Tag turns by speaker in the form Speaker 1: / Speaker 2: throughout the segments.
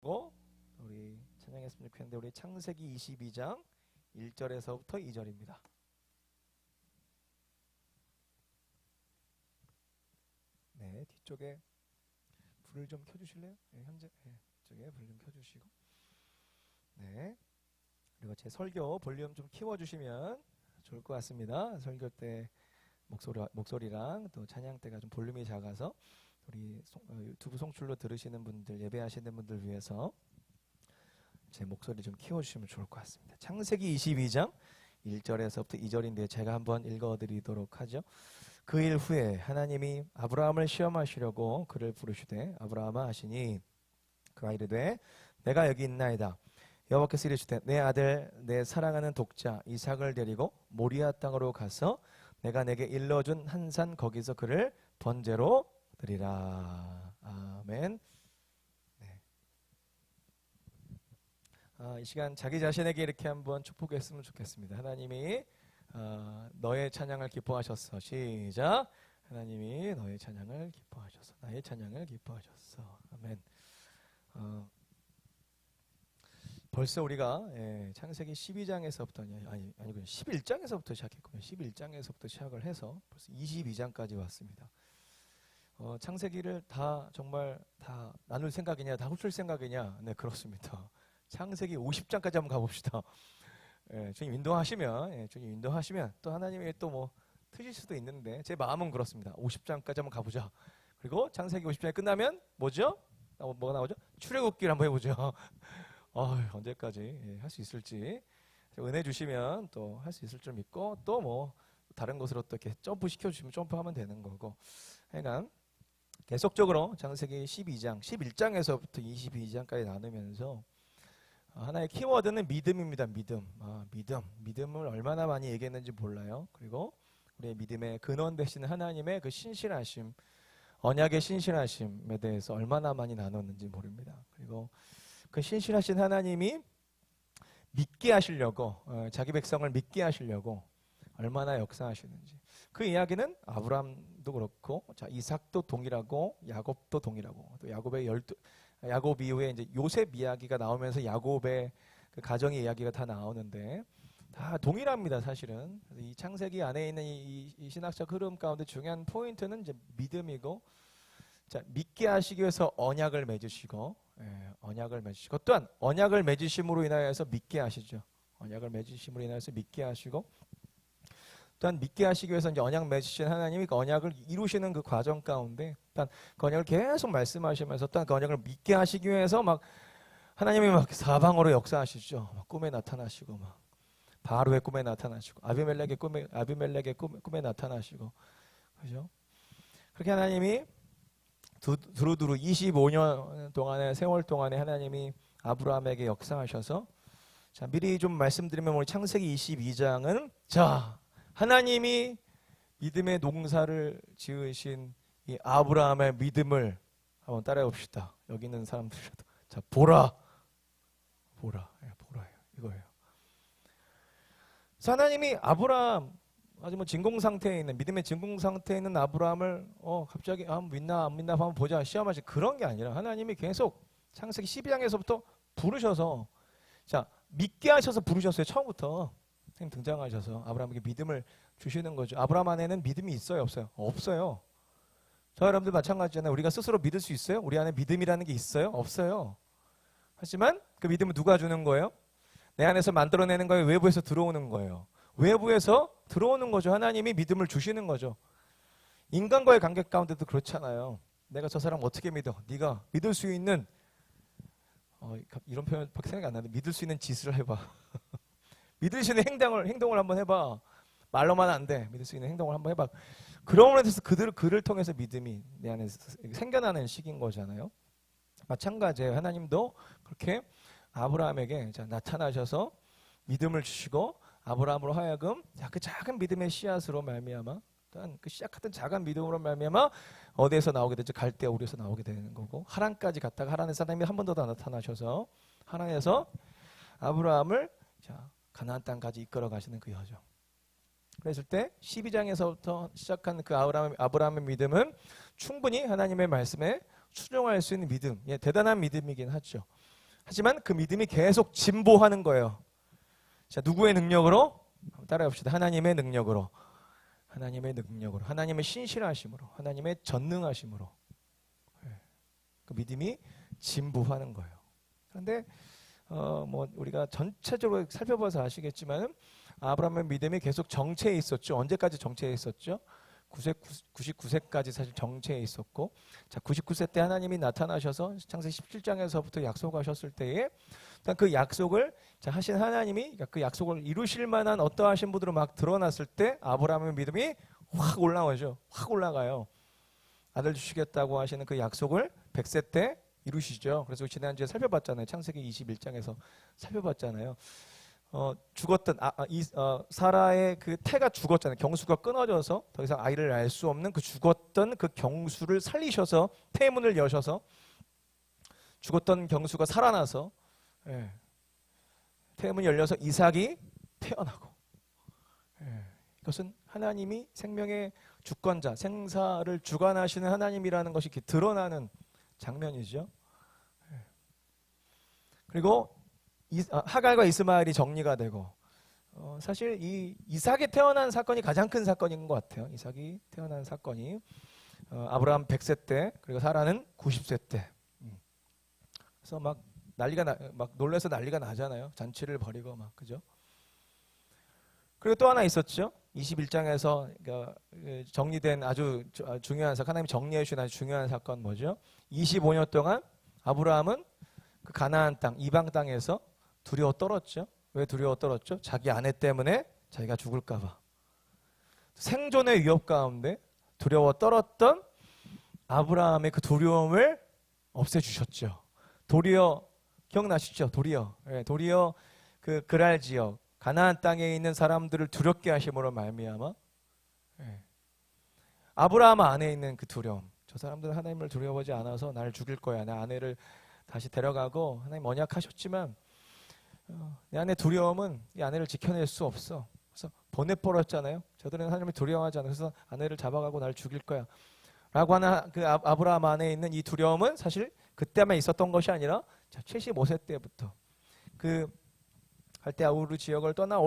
Speaker 1: 우리 찬양했으면 좋겠는데 우리 창세기 22장 1절에서부터 2절입니다. 네, 뒤쪽에 불을 좀 켜주실래요? 네, 현재 뒤쪽에 불 좀 켜주시고, 네, 그리고 제 설교 볼륨 좀 키워주시면 좋을 것 같습니다. 설교 때 목소리랑 또 찬양 때가 좀 볼륨이 작아서 우리 유튜브 송출로 들으시는 분들, 예배하시는 분들 위해서 제 목소리 좀 키워주시면 좋을 것 같습니다. 창세기 22장 1절에서부터 2절인데 제가 한번 읽어드리도록 하죠. 그 일 후에 하나님이 아브라함을 시험하시려고 그를 부르시되 아브라함아 하시니 그가 이르되 내가 여기 있나이다. 여호와께서 이르시되 내 아들 내 사랑하는 독자 이삭을 데리고 모리아 땅으로 가서 내가 내게 일러준 한 산 거기서 그를 번제로 드리라. 아멘. 네. 이 시간 자기 자신에게 이렇게 한번 축복했으면 좋겠습니다. 하나님이 너의 찬양을 기뻐하셨어. 시작. 하나님이 너의 찬양을 기뻐하셨어. 나의 찬양을 기뻐하셨어. 아멘. 벌써 우리가 창세기 12장에서부터 아니고 11장에서부터 시작했군요. 11장에서부터 시작을 해서 벌써 22장까지 왔습니다. 창세기를 다 정말 다 나눌 생각이냐, 다 훑을 생각이냐? 네, 그렇습니다. 창세기 50장까지 한번 가봅시다. 주님 인도하시면, 주님 인도하시면 또 하나님이 또 뭐 트실 수도 있는데 제 마음은 그렇습니다. 50장까지 한번 가보자. 그리고 창세기 50장이 끝나면 뭐죠? 뭐가 나오죠? 출애굽기를 한번 해보죠. 언제까지 할 수 있을지 은혜 주시면 또 할 수 있을 줄 믿고 또 뭐 다른 것으로 또 이렇게 점프 시켜주시면 점프하면 되는 거고, 그러니까 계속적으로 창세기 12장, 11장에서부터 22장까지 나누면서 하나의 키워드는 믿음입니다. 믿음을 얼마나 많이 얘기했는지 몰라요. 그리고 우리의 믿음의 근원 되시는 하나님의 그 신실하심, 언약의 신실하심에 대해서 얼마나 많이 나눴는지 모릅니다. 그리고 그 신실하신 하나님이 믿게 하시려고, 자기 백성을 믿게 하시려고 얼마나 역사하시는지, 그 이야기는 아브라함도 그렇고, 이삭도 동일하고, 야곱도 동일하고, 또 야곱 이후에 이제 요셉 이야기가 나오면서 야곱의 그 가정의 이야기가 다 나오는데 다 동일합니다. 사실은 이 창세기 안에 있는 이 신학적 흐름 가운데 중요한 포인트는 이제 믿음이고, 자, 믿게 하시기 위해서 언약을 맺으시고, 또한 언약을 맺으심으로 인하여서 믿게 하시죠. 언약을 맺으심으로 인하여서 믿게 하시고, 또한 믿게 하시기 위해서 이제 언약 맺으신 하나님이 그 언약을 이루시는 그 과정 가운데, 또한 그 언약을 계속 말씀하시면서, 또한 그 언약을 믿게 하시기 위해서 막 하나님이 막 사방으로 역사하시죠. 막 꿈에 나타나시고, 막 바로의 꿈에 나타나시고, 아비멜렉의 꿈에 나타나시고, 그죠? 그렇게 하나님이 두루두루 25년 동안의 세월 동안에 하나님이 아브라함에게 역사하셔서, 자, 미리 좀 말씀드리면 우리 창세기 22장은 자, 하나님이 믿음의 농사를 지으신 이 아브라함의 믿음을 한번 따라해 봅시다. 여기 있는 사람들이라도. 자, 보라예요. 이거예요. 그래서 하나님이 아브라함, 아주 뭐 진공 상태에 있는, 믿음의 진공 상태에 있는 아브라함을 갑자기 믿나 안 믿나 한번 보자, 시험하시, 그런 게 아니라 하나님이 계속 창세기 12장에서부터 부르셔서, 자, 믿게 하셔서 부르셨어요. 처음부터 선생님 등장하셔서 아브라함에게 믿음을 주시는 거죠. 아브라함 안에는 믿음이 있어요, 없어요? 없어요. 저 여러분들 마찬가지잖아요. 우리가 스스로 믿을 수 있어요? 우리 안에 믿음이라는 게 있어요? 없어요. 하지만 그 믿음은 누가 주는 거예요? 내 안에서 만들어내는 거예요? 외부에서 들어오는 거예요? 외부에서 들어오는 거죠. 하나님이 믿음을 주시는 거죠. 인간과의 관계 가운데도 그렇잖아요. 내가 저 사람 어떻게 믿어? 네가 믿을 수 있는, 이런 표현밖에 생각이 안 나는데, 믿을 수 있는 짓을 해봐. 믿을 수 있는 행동을 한번 해봐. 말로만 안 돼. 믿을 수 있는 행동을 한번 해봐. 그러므로 해서 그를 통해서 믿음이 내 안에 생겨나는 시기인 거잖아요. 마찬가지예요. 하나님도 그렇게 아브라함에게 나타나셔서 믿음을 주시고, 아브라함으로 하여금 그 작은 믿음의 씨앗으로 말미암아, 또한 그 시작했던 작은 믿음으로 말미암아 어디에서 나오게 되죠? 갈대아 우리에서 나오게 되는 거고, 하란까지 갔다가 하란에서 하나님이 한 번 더 나타나셔서 하란에서 아브라함을 가나안 땅까지 이끌어 가시는 그 여정. 그랬을 때 12장에서부터 시작한 그 아브라함의 믿음은 충분히 하나님의 말씀에 순종할 수 있는 믿음, 대단한 믿음이긴 하죠. 하지만 그 믿음이 계속 진보하는 거예요. 자, 누구의 능력으로? 따라해 봅시다. 하나님의 능력으로. 하나님의 능력으로. 하나님의 신실하심으로. 하나님의 전능하심으로. 그 믿음이 진보하는 거예요. 그런데 뭐 우리가 전체적으로 살펴봐서 아시겠지만 아브라함의 믿음이 계속 정체에 있었죠. 언제까지 정체에 있었죠? 99세까지 사실 정체에 있었고, 자 99세 때 하나님이 나타나셔서 창세기 17장에서부터 약속하셨을 때에 그 약속을 하신 하나님이 그 약속을 이루실 만한 어떠하신 분으로 막 드러났을 때 아브라함의 믿음이 확 올라오죠. 확 올라가요. 아들 주시겠다고 하시는 그 약속을 100세 때 이루시죠. 그래서 지난주에 살펴봤잖아요. 창세기 21장에서 살펴봤잖아요. 죽었던 사라의 그 태가 죽었잖아요. 경수가 끊어져서 더 이상 아이를 낳을 수 없는 그 죽었던 그 경수를 살리셔서 태문을 여셔서 죽었던 경수가 살아나서 태문이 열려서 이삭이 태어나고, 이것은 하나님이 생명의 주권자, 생사를 주관하시는 하나님이라는 것이 이렇게 드러나는 장면이죠. 그리고 하갈과 이스마엘이 정리가 되고, 사실 이 이삭이 태어난 사건이 가장 큰 사건인 것 같아요. 이삭이 태어난 사건이 아브라함 100세 때, 그리고 사라는 90세 때. 그래서 막 막 놀라서 난리가 나잖아요. 잔치를 벌이고 막, 그죠? 그리고 또 하나 있었죠. 21장에서 정리된 아주 중요한 사건, 하나님이 정리해 주신 아주 중요한 사건 뭐죠? 25년 동안 아브라함은 그 가나안 땅, 이방 땅에서 두려워 떨었죠. 왜 두려워 떨었죠? 자기 아내 때문에 자기가 죽을까 봐. 생존의 위협 가운데 두려워 떨었던 아브라함의 그 두려움을 없애주셨죠. 도리어 기억나시죠? 도리어 그 그랄 지역 가나안 땅에 있는 사람들을 두렵게 하심으로 말미암아 아브라함 안에 있는 그 두려움, 저 사람들은 하나님을 두려워하지 않아서 나를 죽일 거야, 내 아내를 다시 데려가고, 하나님 언약하셨지만 내 안에 두려움은 이 아내를 지켜낼 수 없어. 그래서 보내버렸잖아요. 저들은 하나님을 두려워하지 않아서 그래서 아내를 잡아가고 나를 죽일 거야 라고 하는 그 아브라함 안에 있는 이 두려움은 사실 그때만 있었던 것이 아니라 75세 때부터 그 갈대아 우르 지역을 떠나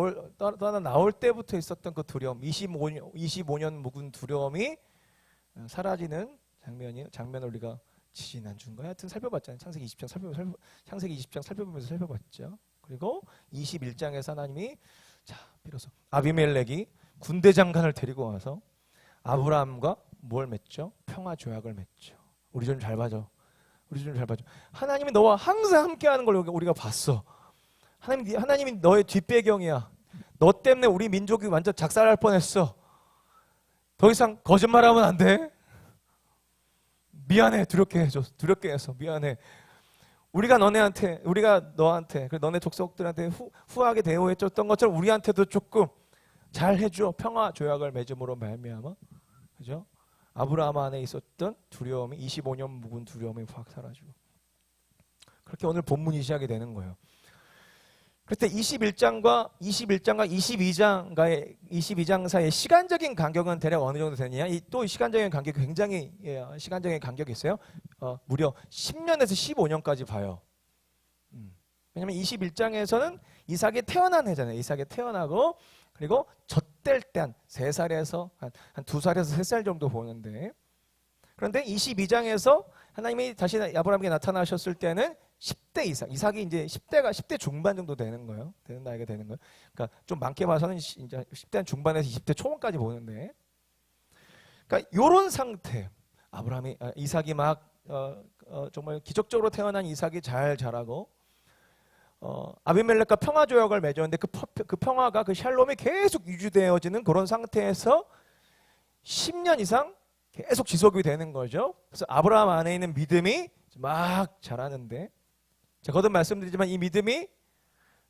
Speaker 1: 나올 때부터 있었던 그 두려움, 25년 묵은 두려움이 사라지는 장면을 우리가 지난주인가 하여튼 살펴봤잖아요. 창세기 20장 살펴보면서 살펴봤죠. 그리고 21장에서 하나님이 비로소 아비멜렉이 군대 장관을 데리고 와서 아브라함과 뭘 맺죠? 평화 조약을 맺죠. 우리 좀 잘 봐줘. 하나님이 너와 항상 함께하는 걸 우리가 봤어. 하나님이 너의 뒷배경이야. 너 때문에 우리 민족이 완전 작살날 뻔했어. 더 이상 거짓말하면 안 돼. 미안해. 두렵게 해서 미안해. 우리가 너한테 그리고 너네 족속들한테 후하게 대우해줬던 것처럼 우리한테도 조금 잘 해줘. 평화 조약을 맺음으로 말미암아, 그죠? 아브라함 안에 있었던 두려움이 25년 묵은 두려움이 확 사라지고, 그렇게 오늘 본문이 시작이 되는 거예요. 그때 21장과 22장 사이의 시간적인 간격은 대략 어느 정도 되느냐? 또 시간적인 간격이 굉장히 시간적인 간격이 있어요. 무려 10년에서 15년까지 봐요. 왜냐하면 21장에서는 이삭이 태어난 해잖아요. 이삭이 태어나고 그리고 젖될 때 한 3살에서 한 2살에서 3살 정도 보는데, 그런데 22장에서 하나님이 다시 아브라함에게 나타나셨을 때는 10대 이삭이 이제 10대 중반 정도 되는 거예요. 되는 나이가 되는 거예요. 그러니까 좀 많게 봐서는 이제 10대 중반에서 20대 초반까지 보는데, 그러니까 이런 상태, 이삭이 막 정말 기적적으로 태어난 이삭이 잘 자라고, 아비멜렉과 평화 조약을 맺었는데 그 평화가, 그 샬롬이 계속 유지되어지는 그런 상태에서 10년 이상 계속 지속이 되는 거죠. 그래서 아브라함 안에 있는 믿음이 막 자라는데, 제가 거듭 말씀드리지만 이 믿음이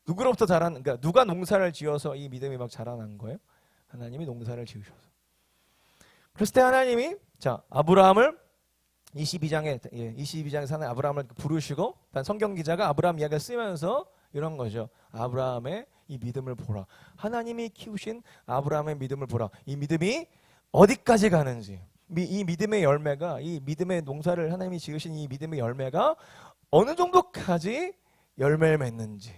Speaker 1: 누구로부터 그러니까 누가 농사를 지어서 이 믿음이 막 자라난 거예요? 하나님이 농사를 지으셔서. 그랬을 때 하나님이 아브라함을 22장에서 하는 아브라함을 부르시고, 성경 기자가 아브라함 이야기를 쓰면서 이런 거죠. 아브라함의 이 믿음을 보라. 하나님이 키우신 아브라함의 믿음을 보라. 이 믿음이 어디까지 가는지, 이 믿음의 열매가, 이 믿음의 농사를 하나님이 지으신 이 믿음의 열매가 어느 정도까지 열매를 맺는지,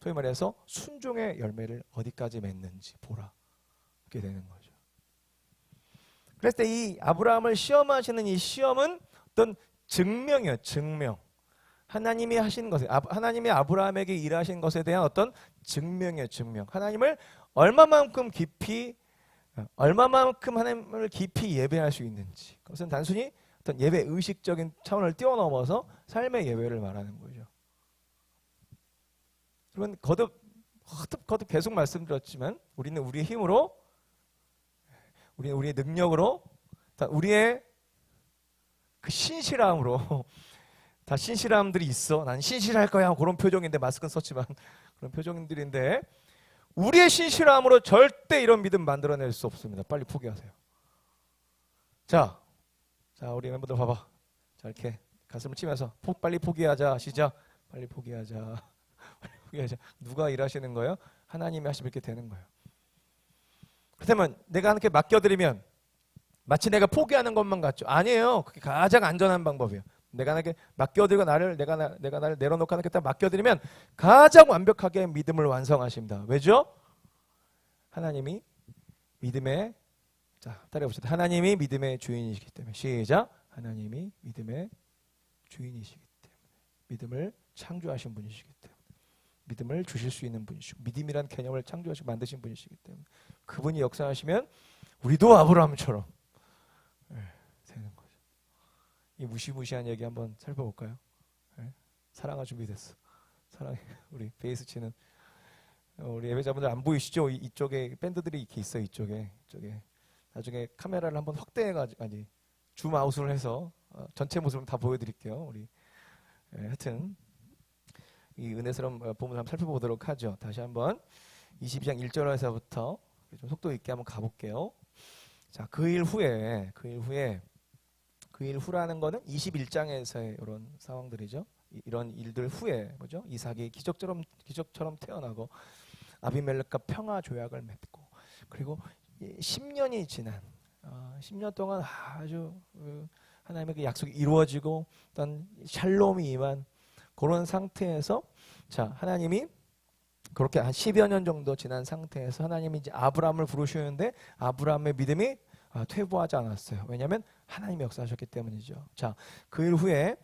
Speaker 1: 소위 말해서 순종의 열매를 어디까지 맺는지 보라. 이렇게 되는 거죠. 그랬을 때 이 아브라함을 시험하시는 이 시험은 어떤 증명이에요. 증명. 하나님이 하신 것에, 하나님이 아브라함에게 일하신 것에 대한 어떤 증명이에요. 증명. 하나님을 얼마만큼 하나님을 깊이 예배할 수 있는지. 그것은 단순히 어떤 예배 의식적인 차원을 뛰어넘어서 삶의 예배를 말하는 거죠. 그러면 거듭 계속 말씀드렸지만 우리는 우리의 힘으로, 우리는 우리의 능력으로, 우리의 그 신실함으로 다 신실함들이 있어. 난 신실할 거야. 그런 표정인데, 마스크는 썼지만 그런 표정들인데, 우리의 신실함으로 절대 이런 믿음 만들어낼 수 없습니다. 빨리 포기하세요. 자, 우리 멤버들 봐봐. 자, 이렇게 가슴을 치면서 빨리 포기하자. 시작. 빨리 포기하자. 빨리 포기하자. 누가 일하시는 거예요? 하나님이 하시면 이렇게 되는 거예요. 그렇다면 내가 이렇게 맡겨드리면 마치 내가 포기하는 것만 같죠? 아니에요. 그게 가장 안전한 방법이에요. 내가 나에게 맡겨드리고 내가 나를 내려놓고 하나님께 딱 맡겨드리면 가장 완벽하게 믿음을 완성하십니다. 왜죠? 하나님이 믿음의, 자, 따라해봅시다. 하나님이 믿음의 주인이시기 때문에. 시작. 하나님이 믿음의 주인이시기 때문에. 믿음을 창조하신 분이시기 때문에. 믿음을 주실 수 있는 분이시고, 믿음이란 개념을 창조하시고 만드신 분이시기 때문에 그분이 역사하시면 우리도 아브라함처럼 되는 거죠. 이 무시무시한 얘기 한번 살펴볼까요? 네? 사랑아 준비됐어. 사랑해. 우리 베이스 치는 우리 예배자분들 안 보이시죠? 이쪽에 밴드들이 이렇게 있어요. 이쪽에 나중에 카메라를 한번 확대해가지고, 아니 줌 아웃을 해서 전체 모습을 다 보여드릴게요. 우리 하여튼 이 은혜스러운 본문 한번 살펴보도록 하죠. 다시 한번 22장 1절에서부터 좀 속도 있게 한번 가볼게요. 자, 그 일 후라는 거는 21장에서의 이런 상황들이죠. 이런 일들 후에 뭐죠? 이삭이 기적처럼 태어나고 아비멜렉과 평화 조약을 맺고, 그리고 10년이 지난 10년 동안 아주 하나님의 그 약속이 이루어지고 어떤 샬롬이 임한 그런 상태에서, 자, 하나님이 그렇게 한 10여 년 정도 지난 상태에서 하나님이 이제 아브라함을 부르시는데 아브라함의 믿음이 퇴보하지 않았어요. 왜냐하면 하나님이 역사하셨기 때문이죠. 자, 그 일 후에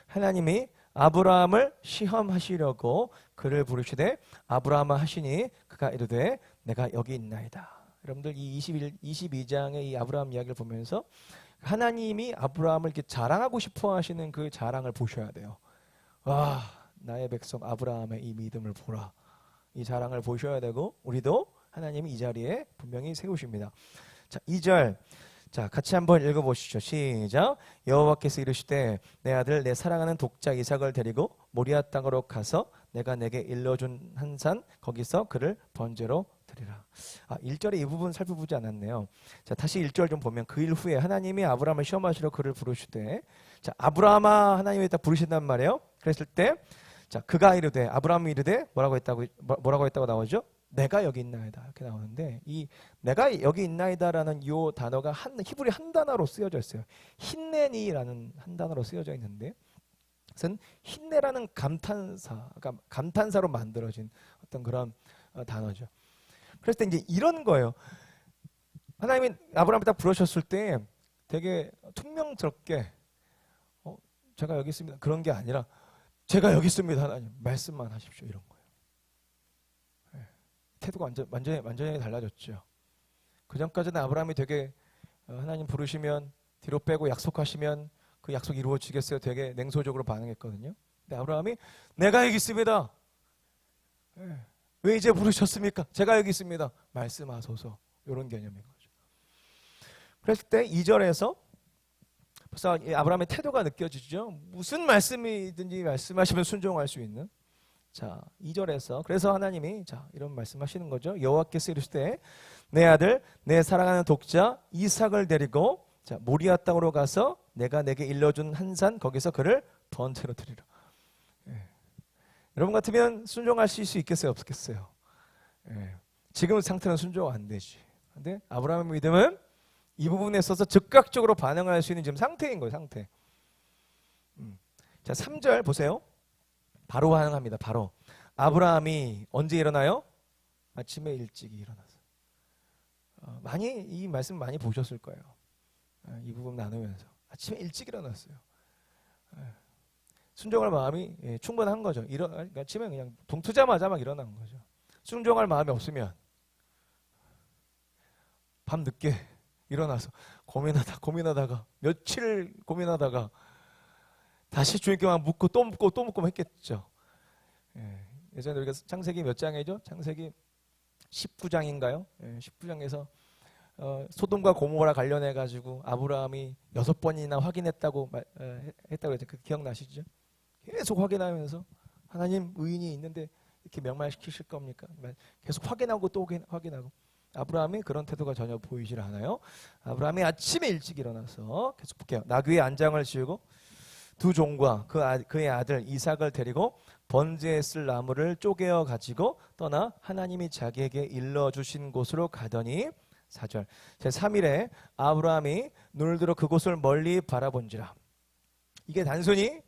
Speaker 1: 하나님이 아브라함을 시험하시려고 그를 부르시되 아브라함아 하시니 그가 이르되 내가 여기 있나이다. 여러분들 이 22장의 이 아브라함 이야기를 보면서 하나님이 아브라함을 이렇게 자랑하고 싶어 하시는 그 자랑을 보셔야 돼요. 와, 나의 백성 아브라함의 이 믿음을 보라. 이 자랑을 보셔야 되고, 우리도 하나님이 이 자리에 분명히 세우십니다. 자, 2절. 자, 같이 한번 읽어보시죠. 시작. 여호와께서 이르시되 내 아들 내 사랑하는 독자 이삭을 데리고 모리아 땅으로 가서 내가 내게 일러준 한 산 거기서 그를 번제로 드리라. 1절에 이 부분 살펴보지 않았네요. 자, 다시 1절 좀 보면 그 일 후에 하나님이 아브라함을 시험하시러 그를 부르시되, 자, 아브라함아 하나님이 딱 부르신단 말이에요. 그랬을 때, 자, 그가 이르되, 아브라함이 이르되 뭐라고 했다고 나오죠? 내가 여기 있나이다 이렇게 나오는데, 이 내가 여기 있나이다라는 이 단어가 히브리 한 단어로 쓰여져 있어요. 힌네니라는 한 단어로 쓰여져 있는데, 그것은 힌네라는 감탄사로 만들어진 어떤 그런 단어죠. 그랬을 때 이제 이런 거예요. 하나님이 아브라함을 딱 부르셨을 때 되게 퉁명스럽게 제가 여기 있습니다 그런 게 아니라 제가 여기 있습니다 하나님 말씀만 하십시오 이런 거예요. 태도가 완전히 달라졌죠. 그 전까지는 아브라함이 되게 하나님 부르시면 뒤로 빼고 약속하시면 그 약속 이루어지겠어요 되게 냉소적으로 반응했거든요. 근데 아브라함이 내가 여기 있습니다. 왜 이제 부르셨습니까? 제가 여기 있습니다. 말씀하소서. 이런 개념인 거죠. 그랬을 때 2절에서 벌써 아브라함의 태도가 느껴지죠. 무슨 말씀이든지 말씀하시면 순종할 수 있는. 자, 2절에서 그래서 하나님이 자 이런 말씀하시는 거죠. 여호와께서 이르시되 내 아들 내 사랑하는 독자 이삭을 데리고 자 모리아 땅으로 가서 내가 내게 일러준 한 산 거기서 그를 번제로 드리라. 여러분 같으면 순종하실 수 있겠어요? 없겠어요? 지금 상태는 순종 안 되지. 근데 아브라함의 믿음은 이 부분에 있어서 즉각적으로 반응할 수 있는 지금 상태인 거예요. 상태. 자, 3절 보세요. 바로 반응합니다. 바로. 아브라함이 언제 일어나요? 아침에 일찍 일어나서. 많이 이 말씀 많이 보셨을 거예요. 이 부분 나누면서 아침에 일찍 일어났어요. 순종할 마음이 충분한 거죠. 아침에 그냥 동 트자마자 막 일어난 거죠. 순종할 마음이 없으면 밤 늦게 일어나서 고민하다가 며칠 고민하다가 다시 주님께만 묻고 또 묻고 했겠죠. 예전에 우리가 창세기 몇 장이죠? 창세기 19장인가요? 19장에서 소돔과 고모라 관련해 가지고 아브라함이 6번이나 확인했다고 했다고 했죠. 그 기억나시죠? 계속 확인하면서 하나님 의인이 있는데 이렇게 명망시키실 겁니까? 계속 확인하고 또 확인하고. 아브라함이 그런 태도가 전혀 보이질 않아요. 아브라함이 아침에 일찍 일어나서 계속 볼게요. 나귀의 안장을 지우고 두 종과 그의 아들 이삭을 데리고 번제에 쓸 나무를 쪼개어 가지고 떠나 하나님이 자기에게 일러주신 곳으로 가더니 4절 제3일에 아브라함이 눈을 들어 그곳을 멀리 바라본지라. 이게 단순히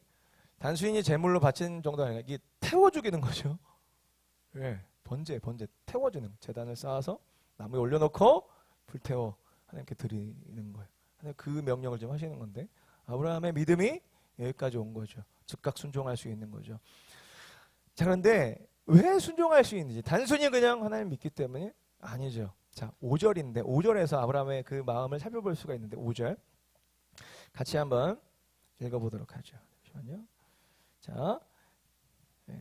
Speaker 1: 제물로 바친 정도가 아니라 이게 태워 죽이는 거죠. 왜? 번제 태워주는 제단을 쌓아서 나무에 올려놓고 불태워 하나님께 드리는 거예요. 하나님 그 명령을 좀 하시는 건데 아브라함의 믿음이 여기까지 온 거죠. 즉각 순종할 수 있는 거죠. 자, 그런데 왜 순종할 수 있는지 단순히 그냥 하나님 믿기 때문에 아니죠. 자, 5절인데 5절에서 아브라함의 그 마음을 살펴볼 수가 있는데 5절 같이 한번 읽어보도록 하죠. 잠시만요. 자,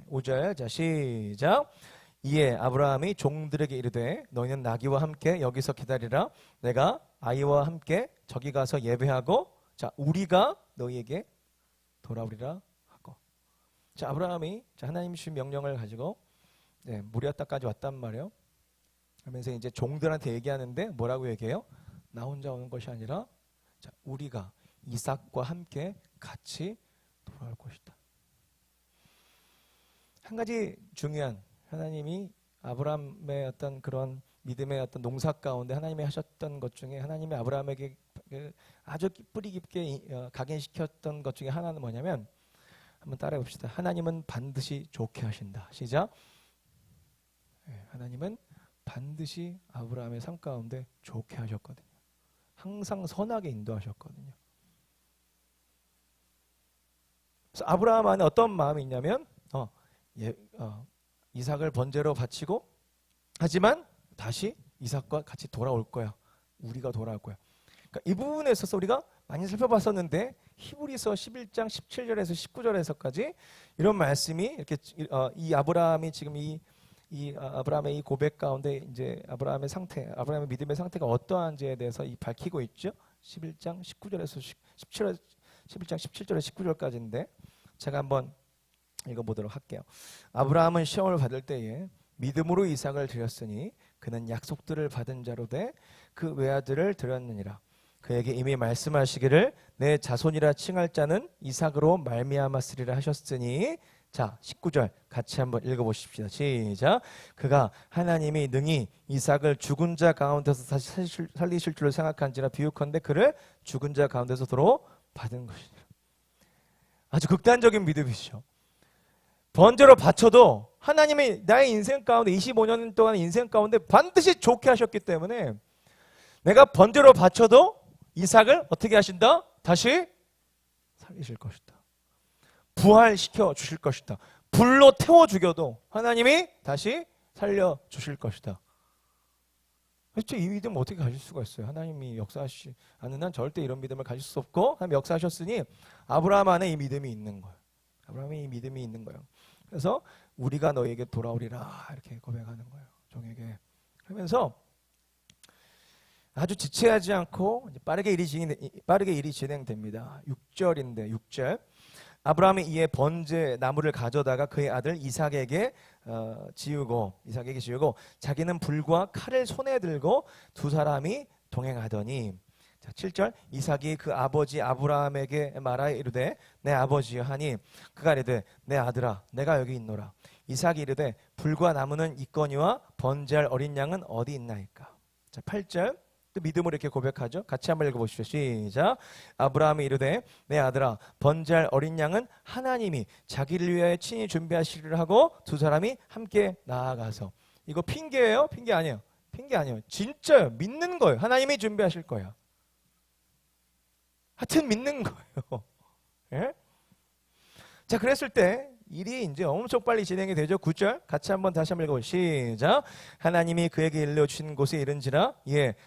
Speaker 1: 5절 자 시작. 이에 아브라함이 종들에게 이르되 너희는 나귀와 함께 여기서 기다리라. 내가 아이와 함께 저기 가서 예배하고 자 우리가 너희에게 돌아오리라 하고. 자 아브라함이 하나님이 주신 명령을 가지고 모리아 땅까지 왔단 말이에요. 그러면서 이제 종들한테 얘기하는데 뭐라고 얘기해요? 나 혼자 오는 것이 아니라 자 우리가 이삭과 함께 같이 돌아올 것이다. 한 가지 중요한 하나님이 아브라함의 어떤 그런 믿음의 어떤 농사 가운데 하나님이 하셨던 것 중에 하나님이 아브라함에게 아주 뿌리 깊게 각인시켰던 것 중에 하나는 뭐냐면 한번 따라해 봅시다. 하나님은 반드시 좋게 하신다. 시작. 하나님은 반드시 아브라함의 삶 가운데 좋게 하셨거든요. 항상 선하게 인도하셨거든요. 그래서 아브라함 안에 어떤 마음이 있냐면 이삭을 번제로 바치고 하지만 다시 이삭과 같이 돌아올 거야. 우리가 돌아올 거야. 그러니까 이 부분에 있어서 우리가 많이 살펴봤었는데 히브리서 11장 17절에서 19절에서까지 이런 말씀이 이렇게 이 아브라함이 지금 이 아브라함의 이 고백 가운데 이제 아브라함의 상태, 아브라함의 믿음의 상태가 어떠한지에 대해서 밝히고 있죠. 11장 19절에서 11장 17절에서 19절까지인데 제가 한번 읽어보도록 할게요. 아브라함은 시험을 받을 때에 믿음으로 이삭을 드렸으니 그는 약속들을 받은 자로 돼 그 외아들을 드렸느니라. 그에게 이미 말씀하시기를 내 자손이라 칭할 자는 이삭으로 말미암았으리라 하셨으니 자 19절 같이 한번 읽어보십시다. 시작. 그가 하나님이 능히 이삭을 죽은 자 가운데서 다시 살리실 줄을 생각한지라 비유컨대 그를 죽은 자 가운데서 도로 받은 것이니라. 아주 극단적인 믿음이죠. 번제로 바쳐도 하나님이 나의 인생 가운데 25년 동안 인생 가운데 반드시 좋게 하셨기 때문에 내가 번제로 바쳐도 이삭을 어떻게 하신다? 다시 살리실 것이다. 부활시켜 주실 것이다. 불로 태워 죽여도 하나님이 다시 살려 주실 것이다. 그렇죠? 이 믿음 어떻게 가질 수가 있어요? 하나님이 역사하시지 않는 한 절대 이런 믿음을 가질 수 없고 하나님 역사하셨으니 아브라함 안에 이 믿음이 있는 거예요. 아브라함이 이 믿음이 있는 거예요. 그래서 우리가 너에게 돌아오리라 이렇게 고백하는 거예요. 종에게. 그러면서 아주 지체하지 않고 빠르게 일이 진행됩니다. 6절인데 6절. 아브라함이 이에 번제 나무를 가져다가 그의 아들 이삭에게 지우고 자기는 불과 칼을 손에 들고 두 사람이 동행하더니 자 7절 이삭이 그 아버지 아브라함에게 말하여 이르되 내 아버지여 하니 그가 이르되 내 아들아 내가 여기 있노라. 이삭이 이르되 불과 나무는 있거니와 번제할 어린 양은 어디 있나이까. 자 8절 또 믿음으로 이렇게 고백하죠. 같이 한번 읽어보시죠. 시작. 아브라함이 이르되 내 아들아 번제할 어린 양은 하나님이 자기를 위하여 친히 준비하시리라 하고 두 사람이 함께 나아가서. 이거 핑계예요? 핑계 아니에요. 핑계 아니에요. 진짜요. 믿는 거예요. 하나님이 준비하실 거예요. 하여튼 믿는 거예요. 예? 자, 그랬을 때 일이 이제 엄청 빨리 진행이 되죠. 9절 같이 한번 다시 한번 읽어보시죠. 시작. 하나님이 그에게 일러주신 곳에 이른지라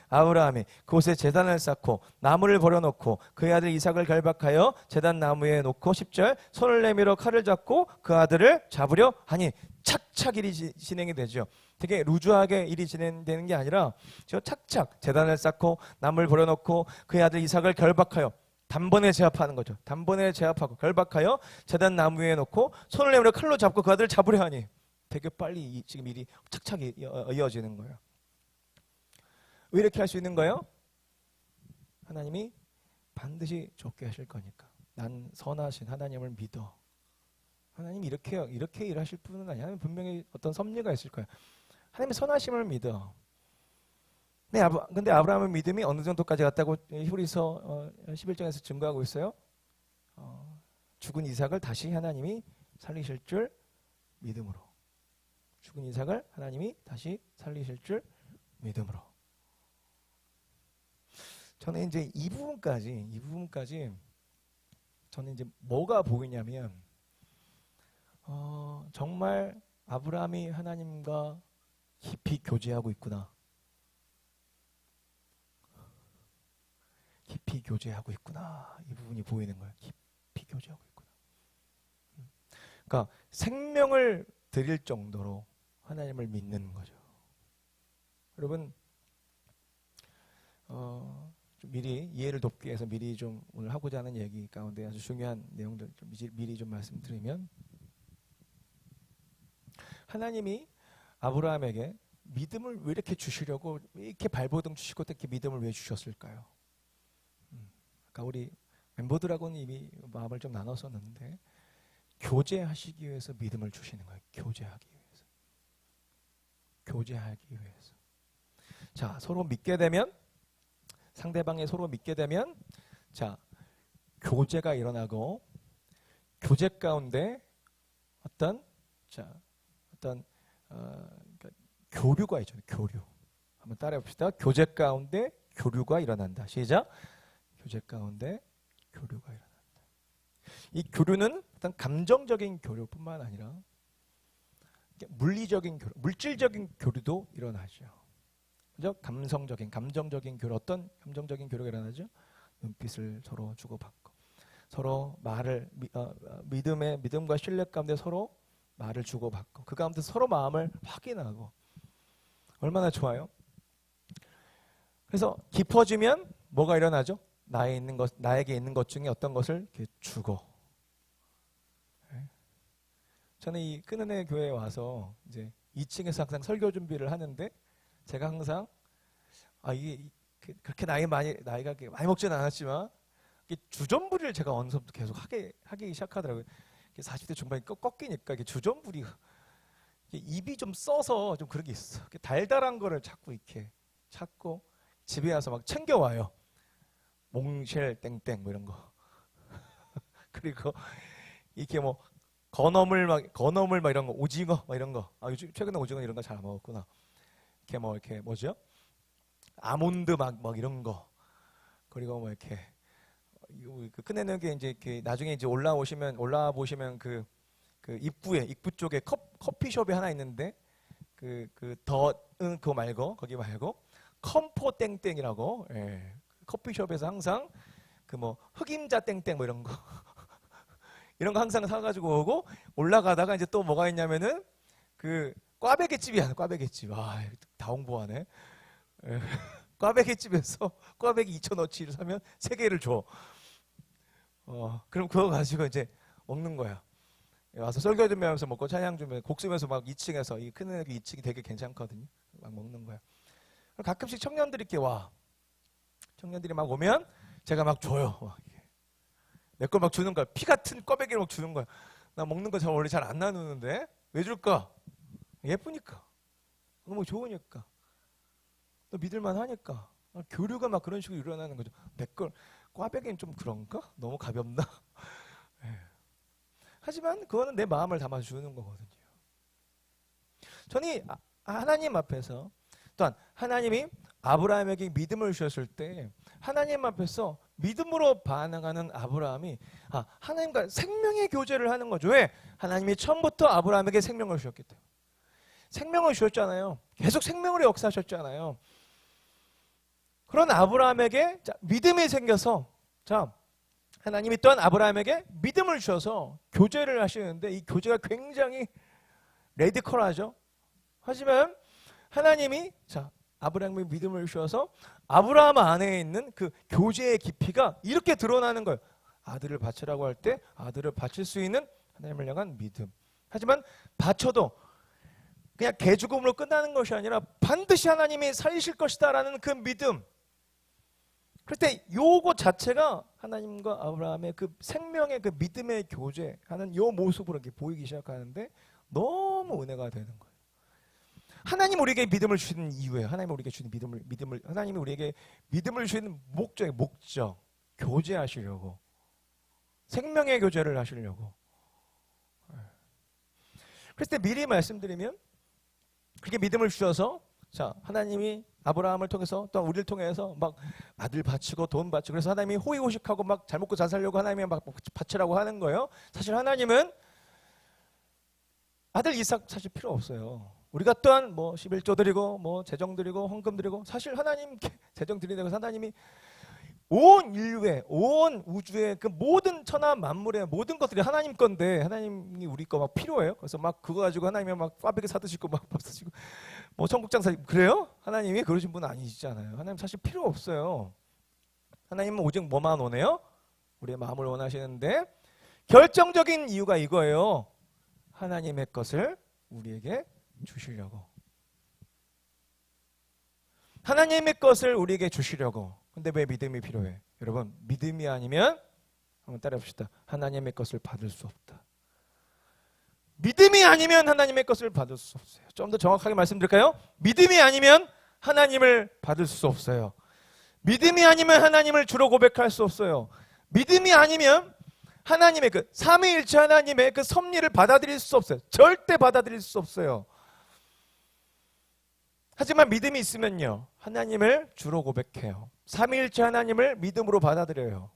Speaker 1: 아브라함이 그곳에 제단을 쌓고 나무를 버려놓고 그의 아들 이삭을 결박하여 제단 나무에 놓고 10절 손을 내밀어 칼을 잡고 그 아들을 잡으려 하니 착착 일이 진행이 되죠. 되게 루즈하게 일이 진행되는 게 아니라 저 착착 제단을 쌓고 나무를 버려놓고 그의 아들 이삭을 결박하여 단번에 제압하는 거죠. 단번에 제압하고 결박하여 제단 나무 위에 놓고 손을 내밀어 칼로 잡고 그 아들을 잡으려 하니 되게 빨리 지금 일이 착착 이어지는 거예요. 왜 이렇게 할 수 있는 거예요? 하나님이 반드시 좋게 하실 거니까. 난 선하신 하나님을 믿어. 하나님이 이렇게 일하실 분은 아니야. 분명히 어떤 섭리가 있을 거예요. 하나님의 선하심을 믿어. 네, 근데 아브라함의 믿음이 어느 정도까지 갔다고 히브리서 11장에서 증거하고 있어요. 죽은 이삭을 다시 하나님이 살리실 줄 믿음으로. 죽은 이삭을 하나님이 다시 살리실 줄 믿음으로. 저는 이제 이 부분까지 저는 이제 뭐가 보이냐면 정말 아브라함이 하나님과 깊이 교제하고 있구나. 깊이 교제하고 있구나. 이 부분이 보이는 거예요. 깊이 교제하고 있구나. 그러니까 생명을 드릴 정도로 하나님을 믿는 거죠. 여러분, 좀 미리 이해를 돕기 위해서 미리 좀 오늘 하고자 하는 얘기 가운데 아주 중요한 내용들 좀 미리 좀 말씀드리면, 하나님이 아브라함에게 믿음을 왜 이렇게 주시려고, 왜 이렇게 발버둥 주시고 이렇게 믿음을 왜 주셨을까요? 아까 우리 멤버들하고는 이미 마음을 좀 나눴었는데, 교제하시기 위해서 믿음을 주시는 거예요. 교제하기 위해서. 자, 서로 믿게 되면, 상대방이 서로 믿게 되면, 자, 교제가 일어나고, 교제 가운데 어떤 그러니까 교류가 있죠. 교류. 한번 따라해 봅시다. 교제 가운데 교류가 일어난다. 시작. 교제 가운데 교류가 일어난다. 이 교류는 어떤 감정적인 교류뿐만 아니라 물리적인 교류, 물질적인 교류도 일어나죠. 그죠? 감정적인 교류, 어떤 감정적인 교류가 일어나죠? 눈빛을 서로 주고받고, 서로 말을 믿음과 신뢰 가운데 서로 말을 주고받고, 그 가운데 서로 마음을 확인하고, 얼마나 좋아요? 그래서 깊어지면 뭐가 일어나죠? 나에게 있는 것 중에 어떤 것을 이렇게 주고. 저는 이 큰은혜 교회에 와서 이제 2층에서 항상 설교 준비를 하는데, 제가 항상 이게 그렇게 나이가 많이 먹지는 않았지만 주전부리를 제가 어느서부터 계속 하기 시작하더라고요. 40대 중반에 꺾이니까 이게 주전부리, 입이 좀 써서 좀 그런 게 있어. 달달한 거를 자꾸 이렇게 찾고 집에 와서 막 챙겨와요. 몽쉘 땡땡 뭐 이런 거. 그리고 이렇게 뭐 건어물 막 이런 거, 오징어 막 이런 거. 요즘 최근에 오징어 이런 거 잘 먹었구나. 이렇게 뭐죠? 아몬드 막 이런 거. 그리고 뭐 이렇게 그 끝내는 게 이제 이렇게 나중에 이제 올라와 보시면 그 입구 쪽에 커피숍이 하나 있는데, 그거 말고, 거기 말고 컴포 땡땡이라고, 예. 커피숍에서 항상 그 뭐 흑임자 땡땡 뭐 이런 거 이런 거 항상 사가지고 오고, 올라가다가 이제 또 뭐가 있냐면은 그 꽈배기집이야. 꽈배기집. 다 홍보하네. 예. 꽈배기집에서 꽈배기 2,000원치를 사면 3개를 줘. 그럼 그거 가지고 이제 먹는 거야. 와서 설교 준비하면서 먹고 찬양 준비하면서 곡쓰면서 막 2층에서, 이 큰 2층이 되게 괜찮거든요. 막 먹는 거야. 가끔씩 청년들이 이렇게 와. 청년들이 막 오면 제가 막 줘요. 내 걸 막 주는 거야. 피 같은 꽈배기를 막 주는 거야. 나 먹는 거 원래 잘 안 나누는데 왜 줄까? 예쁘니까. 너무 좋으니까. 또 믿을만 하니까. 교류가 막 그런 식으로 일어나는 거죠. 내 걸 꽈배기는 좀 그런가? 너무 가볍나? 예. 하지만 그거는 내 마음을 담아주는 거거든요. 저는 하나님 앞에서 또한 하나님이 아브라함에게 믿음을 주셨을 때 하나님 앞에서 믿음으로 반응하는 아브라함이 하나님과 생명의 교제를 하는 거죠. 왜? 하나님이 처음부터 아브라함에게 생명을 주셨기 때문에. 생명을 주셨잖아요. 계속 생명으로 역사하셨잖아요. 그런 아브라함에게 믿음이 생겨서 하나님이 또한 아브라함에게 믿음을 주셔서 교제를 하시는데 이 교제가 굉장히 레디컬하죠. 하지만 하나님이 아브라함에 믿음을 주셔서 아브라함 안에 있는 그 교제의 깊이가 이렇게 드러나는 거예요. 아들을 바치라고 할 때 아들을 바칠 수 있는 하나님을 향한 믿음. 하지만 바쳐도 그냥 개죽음으로 끝나는 것이 아니라 반드시 하나님이 살리실 것이다 라는 그 믿음. 그럴 때 요거 자체가 하나님과 아브라함의 그 생명의 그 믿음의 교제하는 요 모습으로 이렇게 보이기 시작하는데 너무 은혜가 되는 거예요. 하나님 우리에게 믿음을 주시는 이유예요. 하나님 우리에게 주는 믿음을 하나님이 우리에게 믿음을 주시는 목적, 교제하시려고, 생명의 교제를 하시려고. 그래서 미리 말씀드리면 그렇게 믿음을 주셔서 하나님이 아브라함을 통해서 또 우리를 통해서 막 아들 바치고 돈 바치고 그래서 하나님이 호의호식하고 막 잘 먹고 잘 살려고 하나님이 막 바치라고 하는 거예요. 사실 하나님은 아들 이삭 사실 필요 없어요. 우리가 또한 11조 드리고 재정 드리고 헌금 드리고 사실 하나님께 재정 드리는 것은 하나님이 온 인류의 온 우주의 그 모든 천하 만물의 모든 것들이 하나님 건데 하나님이 우리 거 막 필요해요. 그래서 막 그거 가지고 하나님이 막 꽈배기 사드시고 막 밥 사시고 청국장 사시고 그래요? 하나님이 그러신 분은 아니시잖아요. 하나님 사실 필요 없어요. 하나님은 오직 뭐만 원해요? 우리의 마음을 원하시는데 결정적인 이유가 이거예요. 하나님의 것을 우리에게 주시려고. 하나님의 것을 우리에게 주시려고. 근데 왜 믿음이 필요해? 여러분, 믿음이 아니면 한번 따라해 봅시다. 하나님의 것을 받을 수 없다. 믿음이 아니면 하나님의 것을 받을 수 없어요. 좀 더 정확하게 말씀드릴까요? 믿음이 아니면 하나님을 받을 수 없어요. 믿음이 아니면 하나님을 주로 고백할 수 없어요. 믿음이 아니면 하나님의 그 삼위일체 하나님의 그 섭리를 받아들일 수 없어요. 절대 받아들일 수 없어요. 하지만 믿음이 있으면요, 하나님을 주로 고백해요. 삼위일체 하나님을 믿음으로 받아들여요.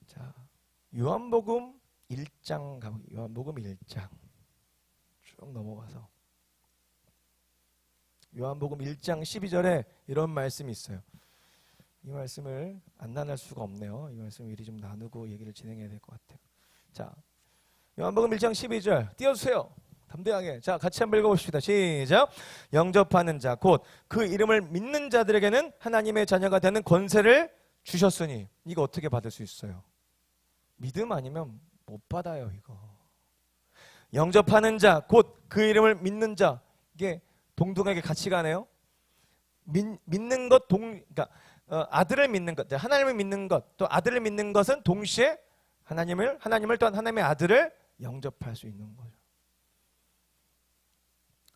Speaker 1: 자, 요한복음 1장 가보겠습니다. 요한복음 1장 쭉 넘어가서 요한복음 1장 12절에 이런 말씀이 있어요. 이 말씀을 안 나눌 수가 없네요. 이 말씀을 미리 좀 나누고 얘기를 진행해야 될 것 같아요. 자, 요한복음 1장 12절 띄워주세요. 담대하게. 자, 같이 한번 읽어봅시다. 시작. 영접하는 자 곧 그 이름을 믿는 자들에게는 하나님의 자녀가 되는 권세를 주셨으니. 이거 어떻게 받을 수 있어요? 믿음 아니면 못 받아요. 이거. 영접하는 자 곧 그 이름을 믿는 자. 이게 동등하게 같이 가네요. 믿는 것 그러니까 아들을 믿는 것, 하나님을 믿는 것, 또 아들을 믿는 것은 동시에 하나님을 또한 하나님의 아들을 영접할 수 있는 거죠.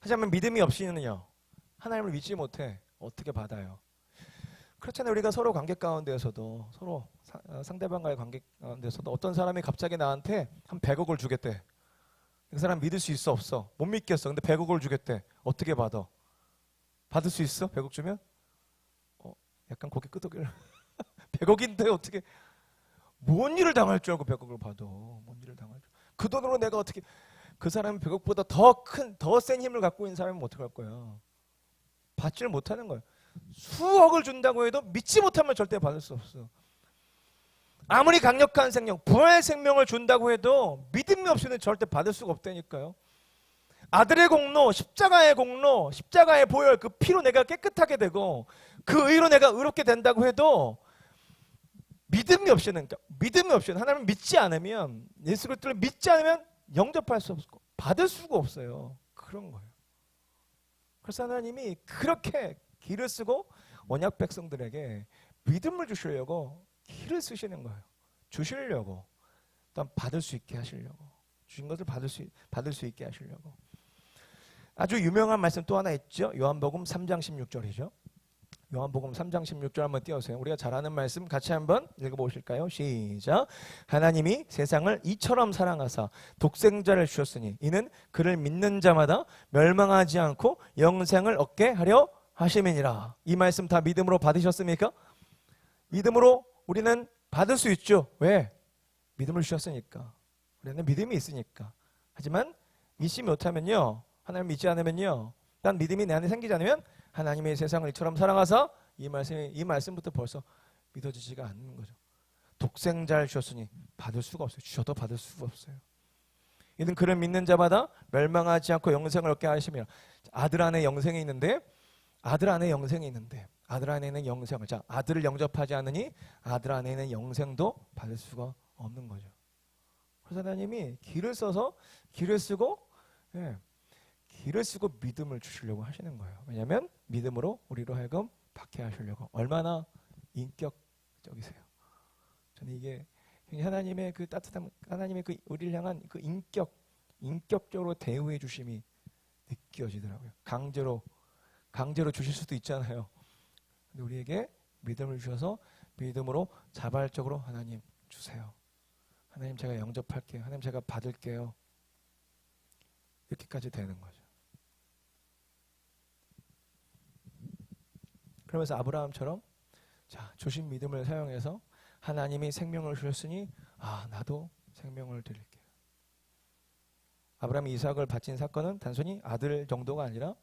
Speaker 1: 하지만 믿음이 없이는요, 하나님을 믿지 못해. 어떻게 받아요? 그렇잖아요. 우리가 서로 관계 가운데에서도 서로 상대방과의 관계 가운데서도 어떤 사람이 갑자기 나한테 한 100억을 주겠대. 그 사람 믿을 수 있어 없어? 못 믿겠어. 근데 100억을 주겠대. 어떻게 받아? 받을 수 있어? 100억 주면? 약간 고개 끄덕여. 100억인데 어떻게 뭔 일을 당할 줄 알고 100억을 받아. 뭔 일을 당할 줄. 그 돈으로 내가 어떻게 그 사람이 100억보다 더 센 힘을 갖고 있는 사람은 어떻게 할 거야? 받지를 못하는 거예요. 수억을 준다고 해도 믿지 못하면 절대 받을 수 없어. 아무리 강력한 생명, 부활의 생명을 준다고 해도 믿음이 없이는 절대 받을 수가 없다니까요. 아들의 공로, 십자가의 공로, 십자가의 보혈, 그 피로 내가 깨끗하게 되고 그 의로 내가 의롭게 된다고 해도 믿음이 없이는 하나님을 믿지 않으면, 예수 그리스도를 믿지 않으면 영접할 수 없고 받을 수가 없어요. 그런 거예요. 그래서 하나님이 그렇게 길을 쓰고 언약 백성들에게 믿음을 주시려고 길을 쓰시는 거예요. 주시려고, 또한 받을 수 있게 하시려고, 주신 것을 받을 수 있게 하시려고. 아주 유명한 말씀 또 하나 있죠. 요한복음 3장 16절이죠. 요한복음 3장 16절 한번 띄워주세요. 우리가 잘 아는 말씀 같이 한번 읽어보실까요? 시작. 하나님이 세상을 이처럼 사랑하사 독생자를 주셨으니 이는 그를 믿는 자마다 멸망하지 않고 영생을 얻게 하려 하심이니라. 이 말씀 다 믿음으로 받으셨습니까? 믿음으로 우리는 받을 수 있죠. 왜? 믿음을 주셨으니까. 우리는 믿음이 있으니까. 하지만 믿지 못하면요, 하나님 믿지 않으면요, 난 믿음이 내 안에 생기지 않으면 하나님의 세상을 이처럼 사랑하사 이 말씀부터 벌써 믿어지지가 않는 거죠. 독생자를 주셨으니 받을 수가 없어요. 주셔도 받을 수가 없어요. 이는 그를 믿는 자마다 멸망하지 않고 영생을 얻게 하심이라. 아들 안에 영생이 있는데 아들 안에 있는 영생을, 자, 아들을 영접하지 않으니 아들 안에 있는 영생도 받을 수가 없는 거죠. 그래서 하나님이 길을 쓰고 믿음을 주시려고 하시는 거예요. 왜냐하면 믿음으로 우리로 하여금 받게 하시려고. 얼마나 인격적이세요. 저는 이게 하나님의 그 따뜻함, 하나님의 그 우리를 향한 그 인격적으로 대우해 주심이 느껴지더라고요. 강제로 주실 수도 있잖아요. 근데 우리에게 믿음을 주셔서 믿음으로 자발적으로 하나님 주세요. 하나님 제가 영접할게요. 하나님 제가 받을게요. 이렇게까지 되는 거죠. 그러면서 아브라함처럼 자, 주신 믿음을 사용해서 하나님이 생명을 주셨으니 나도 생명을 드릴게요. 아브라함이 이삭을 바친 사건은 단순히 아들 정도가 아니라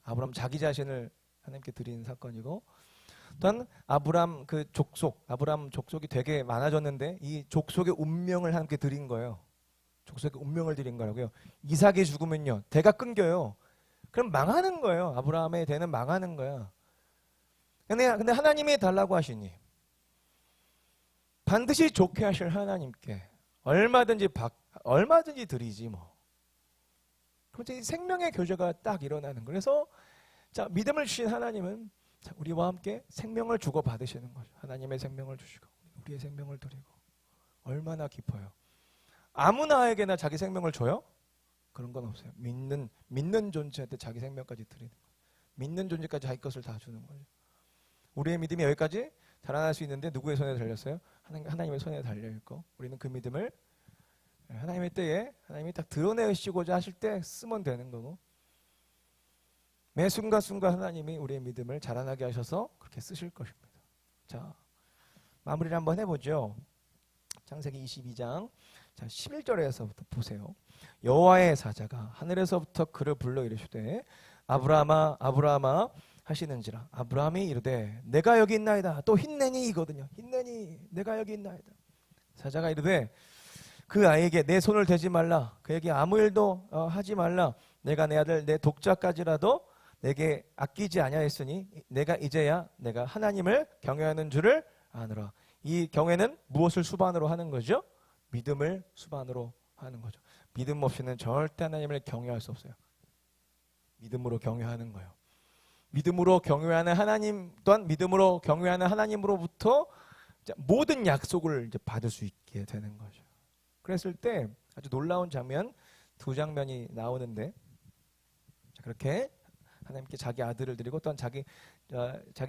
Speaker 1: 아브라함 자기 자신을 하나님께 드린 사건이고, 또한 아브라함 족속이 되게 많아졌는데 이 족속의 운명을 하나님께 드린 거예요. 족속의 운명을 드린 거라고요. 이삭이 죽으면요, 대가 끊겨요. 그럼 망하는 거예요. 아브라함의 대는 망하는 거야. 근데 하나님이 달라고 하시니 반드시 좋게 하실 하나님께 얼마든지 드리지 뭐. 그럼 생명의 교제가 딱 일어나는 거예요. 그래서 자, 믿음을 주신 하나님은 자, 우리와 함께 생명을 주고 받으시는 거죠. 하나님의 생명을 주시고 우리의 생명을 드리고. 얼마나 깊어요. 아무나에게나 자기 생명을 줘요? 그런 건 없어요. 믿는 존재한테 자기 생명까지 드리는 거예요. 믿는 존재까지 자기 것을 다 주는 거예요. 우리의 믿음이 여기까지 자라날 수 있는데 누구의 손에 달렸어요? 하나님의 손에 달려있고, 우리는 그 믿음을 하나님의 때에 하나님이 딱 드러내시고자 하실 때 쓰면 되는 거고, 매 순간순간 하나님이 우리의 믿음을 자라나게 하셔서 그렇게 쓰실 것입니다. 자, 마무리를 한번 해보죠. 창세기 22장 자, 11절에서부터 보세요. 여호와의 사자가 하늘에서부터 그를 불러 이르시되 아브라함아 아브라함아 하시는지라. 아브라함이 이르되 내가 여기 있나이다. 또 흰내니이거든요. 흰내니 내가 여기 있나이다. 사자가 이르되 그 아이에게 내 손을 대지 말라. 그에게 아무 일도 하지 말라. 내가 내 아들 내 독자까지라도 내게 아끼지 아니하였으니 내가 이제야 내가 하나님을 경외하는 줄을 아노라. 이 경외는 무엇을 수반으로 하는 거죠? 믿음을 수반으로 하는 거죠. 믿음 없이는 절대 하나님을 경외할 수 없어요. 믿음으로 경외하는 거예요. 믿음으로 경외하는 하나님 또한 믿음으로 경외하는 하나님으로부터 모든 약속을 이제 받을 수 있게 되는 거죠. 그랬을 때 아주 놀라운 장면, 두 장면이 나오는데, 그렇게 하나님께 자기 아들을 드리고 또한 자기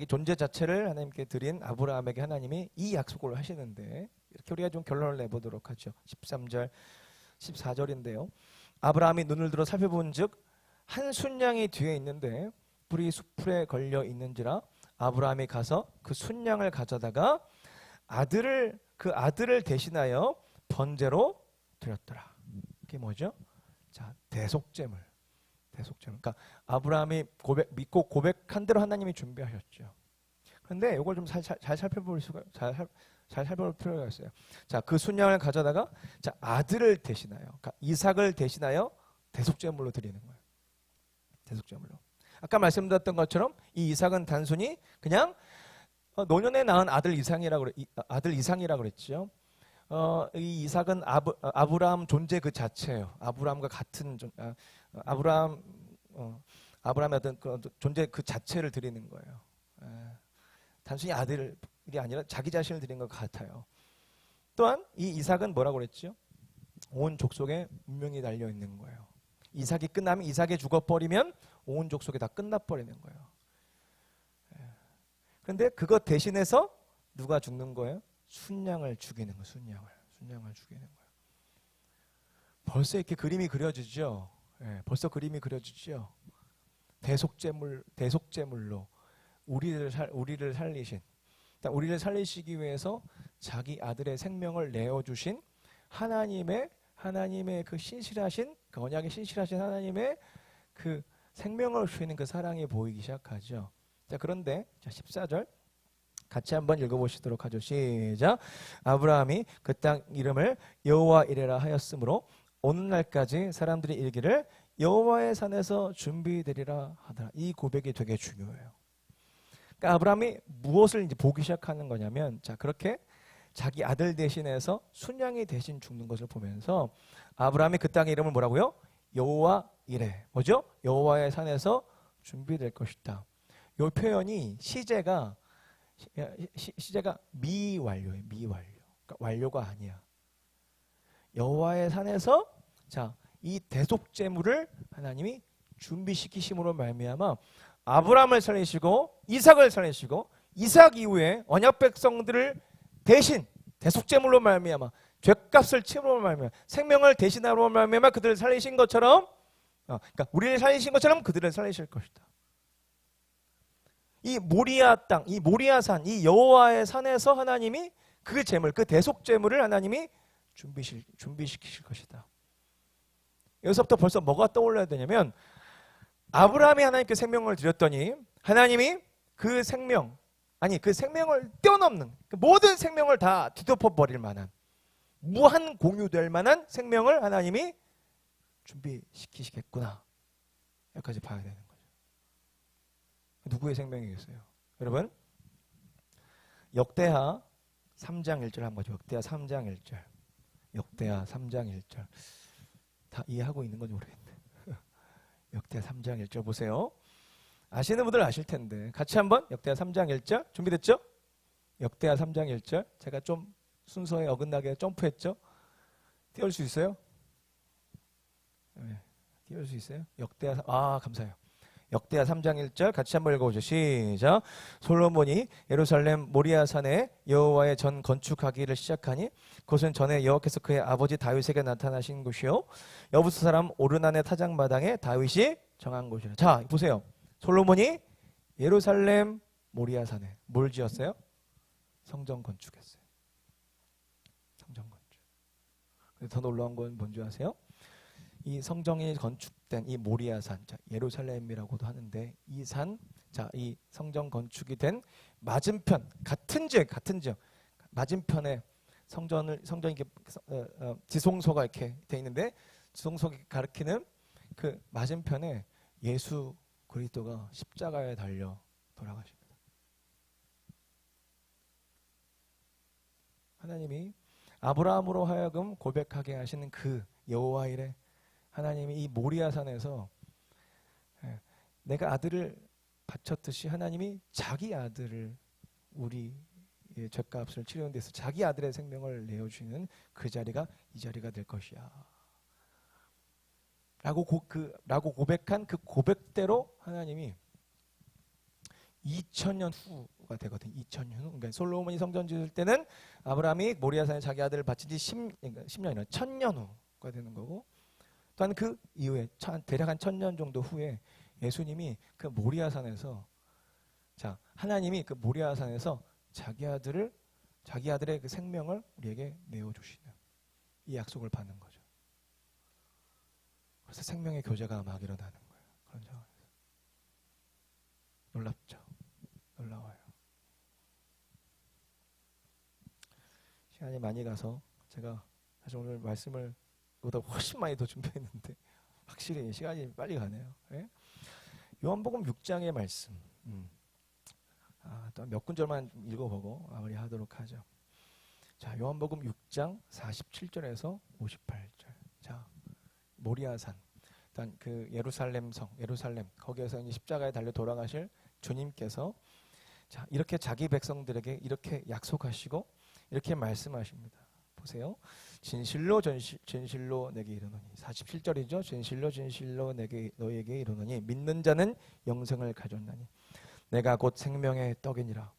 Speaker 1: 존재 자체를 하나님께 드린 아브라함에게 하나님이 이 약속을 하시는데, 이렇게 우리가 좀 결론을 내보도록 하죠. 13절, 14절인데요. 아브라함이 눈을 들어 살펴본즉 한 순양이 뒤에 있는데 뿔이 숫풀에 걸려 있는지라. 아브라함이 가서 그 순양을 가져다가 그 아들을 대신하여 번제로 드렸더라. 그게 뭐죠? 자, 대속제물. 그러니까 아브라함이 믿고 고백한 대로 하나님이 준비하셨죠. 그런데 이걸 좀 잘 살펴볼 필요가 있어요. 자, 그 순양을 가져다가 자, 아들을 대신하여, 그러니까 이삭을 대신하여 대속제물로 드리는 거예요. 대속제물로. 아까 말씀드렸던 것처럼 이 이삭은 단순히 그냥 노년에 낳은 아들 이상이라고 그랬죠. 이 이삭은 아브라함 존재 그 자체예요. 아브라함과 같은 아브라함의 어떤 그 존재 그 자체를 드리는 거예요. 단순히 아들이 아니라 자기 자신을 드리는 것 같아요. 또한 이 이삭은 뭐라고 그랬죠? 온 족속에 운명이 달려 있는 거예요. 이삭이 끝나면 이삭이 죽어버리면 온 족속이 다 끝나버리는 거예요. 그런데 그것 대신해서 누가 죽는 거예요? 순양을 죽이는 거예요. 순양을 죽이는 거예요. 벌써 이렇게 그림이 그려지죠. 벌써 그림이 그려지죠. 대속제물로 우리를 살리신, 우리를 살리시기 위해서 자기 아들의 생명을 내어주신 하나님의 그 신실하신, 그 언약의 신실하신 하나님의 그 생명을 주시는 그 사랑이 보이기 시작하죠. 자, 그런데 14절 같이 한번 읽어보시도록 하죠. 시작. 아브라함이 그 땅 이름을 여호와 이레라 하였으므로 오늘날까지 사람들이 이르기를 여호와의 산에서 준비되리라 하더라. 이 고백이 되게 중요해요. 그러니까 아브라함이 무엇을 이제 보기 시작하는 거냐면, 자, 그렇게 자기 아들 대신해서 순양이 대신 죽는 것을 보면서 아브라함이 그 땅의 이름을 뭐라고요? 여호와 이레. 뭐죠? 여호와의 산에서 준비될 것이다. 이 표현이 시제가 미완료예요. 미완료. 그러니까 완료가 아니야. 여호와의 산에서 자, 이 대속제물을 하나님이 준비시키심으로 말미암아 아브라함을 살리시고 이삭을 살리시고 이삭 이후에 언약 백성들을 대신 대속제물로 말미암아 죄값을 치므로 말미암아 생명을 대신하므로 말미암아 그들을 살리신 것처럼 그러니까 우리를 살리신 것처럼 그들을 살리실 것이다. 이 모리아 땅, 이 모리아산, 이 여호와의 산에서 하나님이 그 제물, 그 대속제물을 하나님이 준비시키실 것이다. 여기서부터 벌써 뭐가 떠올라야 되냐면 아브라함이 하나님께 생명을 드렸더니 하나님이 그 생명, 그 생명을 뛰어넘는 그 모든 생명을 다 뒤덮어버릴 만한 무한 공유될 만한 생명을 하나님이 준비시키시겠구나. 여기까지 봐야 되는 거죠. 누구의 생명이겠어요? 여러분, 역대하 3장 1절 한번 보죠. 역대하 3장 1절. 역대하 3장 1절. 다 이해하고 있는 건지 모르겠네. 역대하 3장 1절 보세요. 아시는 분들 아실 텐데 같이 한번 역대하 3장 1절 준비됐죠? 역대하 3장 1절. 제가 좀 순서에 어긋나게 점프했죠? 띄울 수 있어요? 네, 띄울 수 있어요? 역대하 감사해요. 역대하 3장 1절 같이 한번 읽어보죠. 시작. 솔로몬이 예루살렘 모리아산에 여호와의 전 건축하기를 시작하니 그것은 전에 여호와께서 그의 아버지 다윗에게 나타나신 곳이요 여부스 사람 오르난의 타작마당에 다윗이 정한 곳이라. 자, 보세요. 솔로몬이 예루살렘 모리아산에 뭘 지었어요? 성전 건축했어요. 성전 건축. 더 놀라운 건 뭔지 아세요? 이 성전이 건축된 이 모리아산, 자, 예루살렘이라고도 하는데 이 산, 자, 이 성전 건축이 된 맞은편 같은 지역 맞은편에 성전이 이렇게 지성소가 이렇게 돼 있는데 지성소가 가리키는 그 맞은편에 예수 그리스도가 십자가에 달려 돌아가십니다. 하나님이 아브라함으로 하여금 고백하게 하시는 그 여호와 이레 하나님이 이 모리아산에서 내가 아들을 바쳤듯이 하나님이 자기 아들을 우리의 죄값을 치르는 데서 자기 아들의 생명을 내어주시는 그 자리가 이 자리가 될 것이야 라고 고백한 그 고백대로 하나님이 2000년 후가 되거든요. 2000년 후. 그러니까 솔로몬이 성전 지을 때는 아브라함이 모리아산에 자기 아들을 바친 지 10년이나 1000년 후가 되는 거고 또한 그 이후에 대략 한 1000년 정도 후에 예수님이 그 모리아산에서 자, 하나님이 그 모리아산에서 자기 아들의 그 생명을 우리에게 내어주시는 이 약속을 받는 거죠. 그래서 생명의 교제가 막 일어나는 거예요. 그런 상황에서. 놀랍죠? 놀라워요. 시간이 많이 가서 제가 사실 오늘 말씀을 보다 훨씬 많이 더 준비했는데 확실히 시간이 빨리 가네요. 예? 요한복음 6장의 말씀 또 몇 군절만 읽어보고 마무리하도록 하죠. 자, 요한복음 6장 47절에서 58절. 자, 모리아산, 일단 그 예루살렘 거기에서 이제 십자가에 달려 돌아가실 주님께서 자, 이렇게 자기 백성들에게 이렇게 약속하시고 이렇게 말씀하십니다. 보세요. 진실로 진실로 내게 이르노니 47절이죠. 진실로 내게 너에게 이르노니 믿는 자는 영생을 가졌나니 내가 곧 생명의 떡이니라.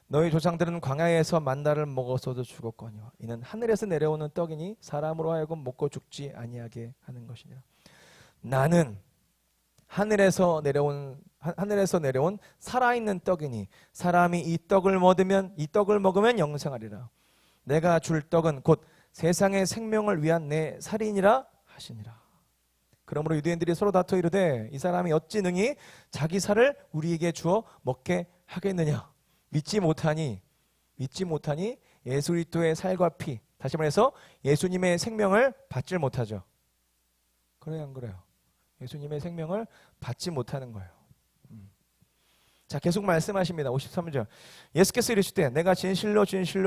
Speaker 1: 너희 조상들은 광야에서 만나를 먹었어도 죽었거니와 이는 하늘에서 내려오는 떡이니 사람으로 하여금 먹고 죽지 아니하게 하는 것이니라. 나는 하늘에서 내려온 살아있는 떡이니 사람이 이 떡을 먹으면 영생하리라. 내가 줄 떡은 곧 세상의 생명을 위한 내 살이니라 하시니라. 그러므로 유대인들이 서로 다투어 이르되 이 사람이 어찌 능히 자기 살을 우리에게 주어 먹게 하겠느냐. 믿지 못하니 예수 그리스도의 살과 피, 다시 말해서 예수님의 생명을 받질 못하죠. 그래요, 안 그래요? 예수님의 생명을 받지 못하는 거예요. 자, 계속 말씀하십니다. 53절. 예수께서 이르시되 내가 진실로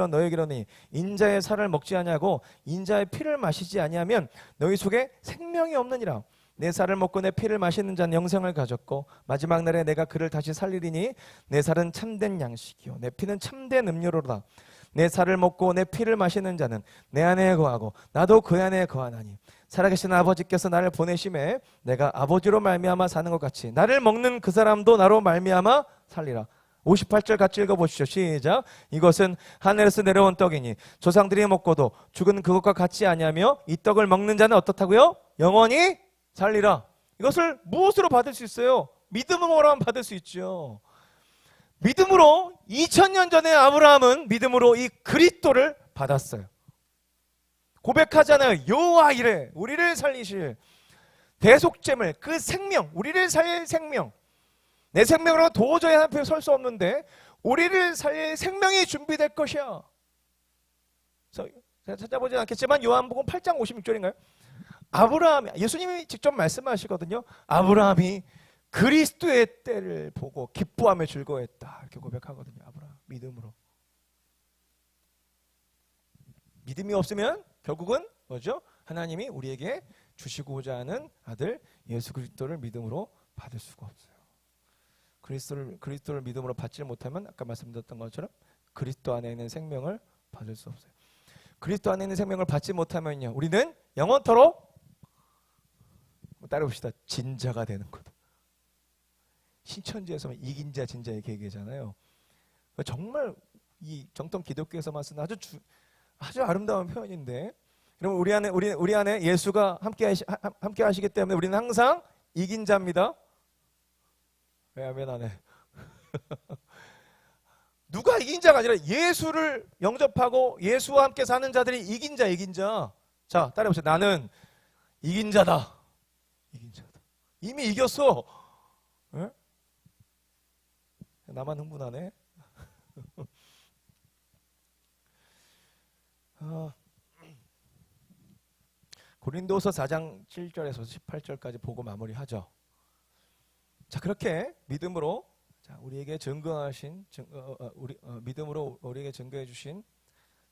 Speaker 1: 너에게 이르노니 인자의 살을 먹지 아니하고 인자의 피를 마시지 아니하면 너희 속에 생명이 없느니라. 내 살을 먹고 내 피를 마시는 자는 영생을 가졌고 마지막 날에 내가 그를 다시 살리리니 내 살은 참된 양식이요 내 피는 참된 음료로다. 내 살을 먹고 내 피를 마시는 자는 내 안에 거하고 나도 그 안에 거하나니 살아계신 아버지께서 나를 보내심에 내가 아버지로 말미암아 사는 것 같이 나를 먹는 그 사람도 나로 말미암아 살리라. 58절 같이 읽어보시죠. 시작. 이것은 하늘에서 내려온 떡이니 조상들이 먹고도 죽은 그것과 같지 아니하며 이 떡을 먹는 자는 어떻다고요? 영원히 살리라. 이것을 무엇으로 받을 수 있어요? 믿음으로만 받을 수 있죠. 믿음으로 2000년 전에 아브라함은 믿음으로 이 그리스도를 받았어요. 고백하잖아요. 여호와 이레 우리를 살리실 대속제물 그 생명, 우리를 살릴 생명. 내 생명으로 도저히 하나님 앞에 설 수 없는데 우리를 살릴 생명이 준비될 것이야. 그래서 제가 찾아보진 않겠지만 요한복음 8장 56절인가요? 아브라함이, 예수님이 직접 말씀하시거든요. 아브라함이 그리스도의 때를 보고 기뻐하며 즐거워했다 이렇게 고백하거든요. 아브라함 믿음으로. 믿음이 없으면 결국은 뭐죠? 하나님이 우리에게 주시고자 하는 아들 예수 그리스도를 믿음으로 받을 수가 없어요. 그리스도를 믿음으로 받지 못하면 아까 말씀드렸던 것처럼 그리스도 안에 있는 생명을 받을 수 없어요. 그리스도 안에 있는 생명을 받지 못하면요, 우리는 영원토록 따라봅시다. 진자가 되는 거다. 신천지에서 이긴 자 진자 이렇게 얘기하잖아요. 정말 이 정통 기독교에서만 쓰는 아주 아름다운 표현인데, 여러분 우리 안에 예수가 함께 하시기 때문에 우리는 항상 이긴 자입니다. 왜 아멘 안 해? 누가 이긴 자가 아니라 예수를 영접하고 예수와 함께 사는 자들이 이긴 자. 자, 따라해보세요. 나는 이긴 자다. 이긴 자다. 이미 이겼어. 에? 나만 흥분하네. 고린도서 4장 7절에서 18절까지 보고 마무리하죠. 자, 그렇게 믿음으로 우리에게 증거하신 믿음으로 우리에게 증거해 주신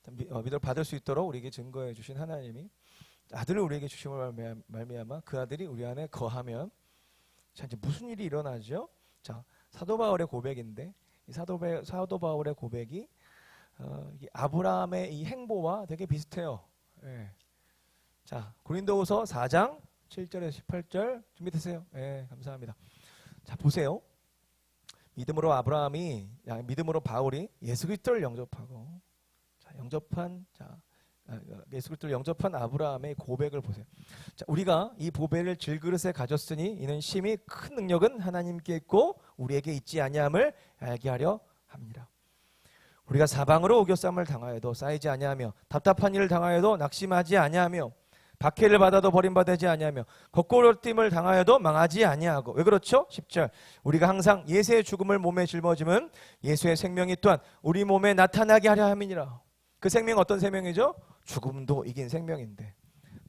Speaker 1: 믿음을 받을 수 있도록 우리에게 증거해 주신 하나님이 아들을 우리에게 주심을 말미암아 그 아들이 우리 안에 거하면, 자, 이제 무슨 일이 일어나죠? 자, 사도 바울의 고백인데 이 사도 바울의 고백이 이 아브라함의 이 행보와 되게 비슷해요. 예. 자, 고린도후서 4장 7절에서 18절 준비되세요? 예, 감사합니다. 자, 보세요. 믿음으로 바울이 예수 그리스도를 영접하고 예수 그리스도를 영접한 아브라함의 고백을 보세요. 자, 우리가 이 보배를 질그릇에 가졌으니 이는 심히 큰 능력은 하나님께 있고 우리에게 있지 아니함을 알게 하려 함이라. 우리가 사방으로 오겨쌈을 당하여도 쌓이지 아니하며 답답한 일을 당하여도 낙심하지 아니하며 박해를 받아도 버림받지 아니하며 거꾸로 됨을 당하여도 망하지 아니하고. 왜 그렇죠? 10절. 우리가 항상 예수의 죽음을 몸에 짊어짐은 예수의 생명이 또한 우리 몸에 나타나게 하려 함이니라. 그 생명은 어떤 생명이죠? 죽음도 이긴 생명인데